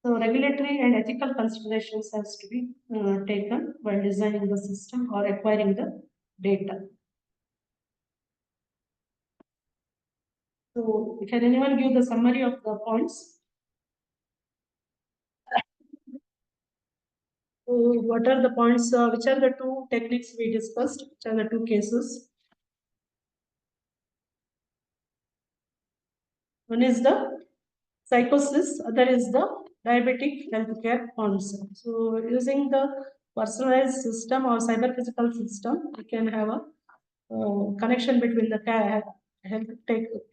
So regulatory and ethical considerations has to be taken while designing the system or acquiring the data. So can anyone give the summary of the points? So what are the points, which are the two techniques we discussed, which are the two cases? One is the psychosis, other is the diabetic healthcare concept. So using the personalized system or cyber physical system, we can have a connection between the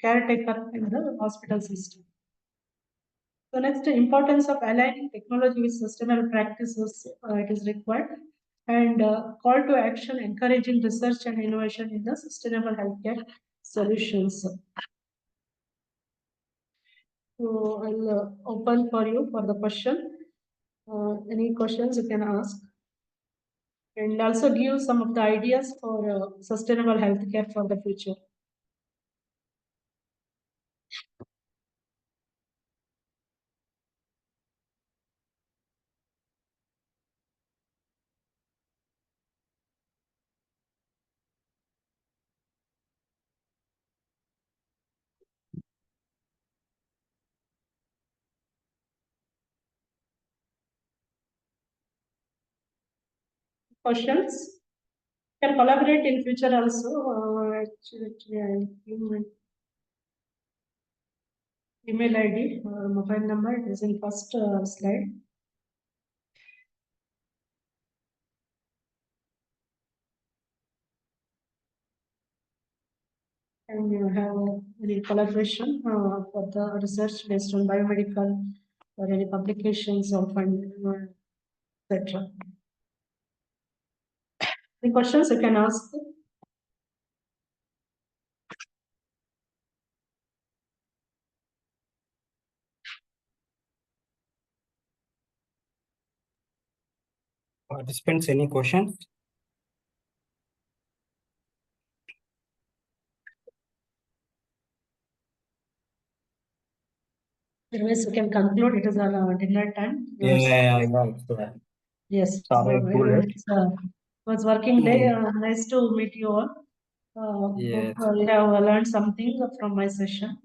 caretaker and the hospital system. So next, the importance of aligning technology with sustainable practices, it is required, and call to action encouraging research and innovation in the sustainable healthcare solutions. So I'll open for you for the question. Any questions you can ask, and also give some of the ideas for sustainable healthcare for the future. Questions? Can collaborate in future also. Actually, I give my email ID, mobile number. It is in first slide. And you have any collaboration for the research based on biomedical or any publications or fund, etc. Any questions you can ask? Participants, any questions? Otherwise, we can conclude. It is our dinner time. Yeah. Yes. Sorry, too late. It's was working day. Nice to meet you all. Yes. Hope you have learned something from my session.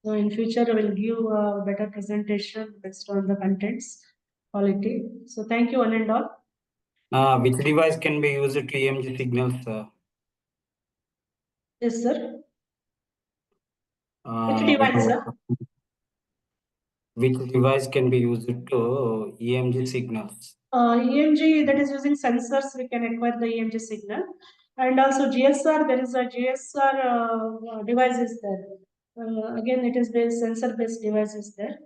So in future, I will give a better presentation based on the contents quality. So thank you one and all. Which device can be used to EMG signals? Yes, sir. Which device, sir? Which device can be used to EMG signals? EMG that is using sensors, we can acquire the EMG signal. And also GSR, there is a GSR device is there. Again, it is based sensor-based device is there.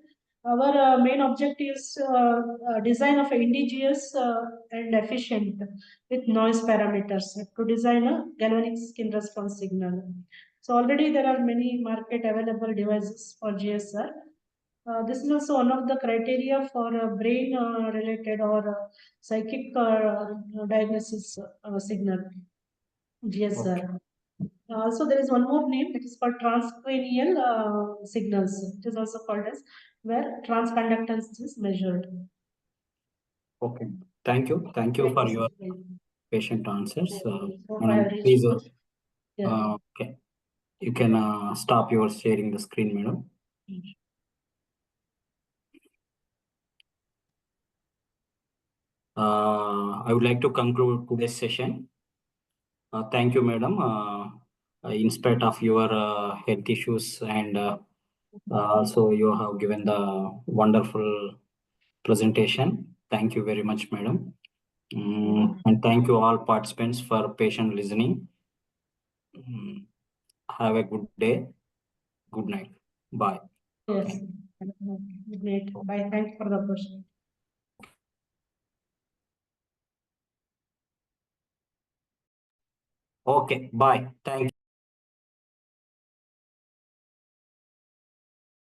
Our main objective is design of indigenous and efficient with noise parameters to design a galvanic skin response signal. So already there are many market available devices for GSR. This is also one of the criteria for brain related or psychic diagnosis signal, GSR. Also, there is one more name, it is called transcranial signals. It is also called as where transconductance is measured. Okay, thank you. Thank you for your patient answers. So Madam, I have please, reached- yeah. okay, you can stop your sharing the screen, madam. I would like to conclude today's session. Thank you, madam. In spite of your health issues and also you have given the wonderful presentation. Thank you very much, madam. And thank you all participants for patient listening. Have a good day. Good night. Bye. Yes. Great. Bye. Thanks for the question. Okay, bye. Thank you.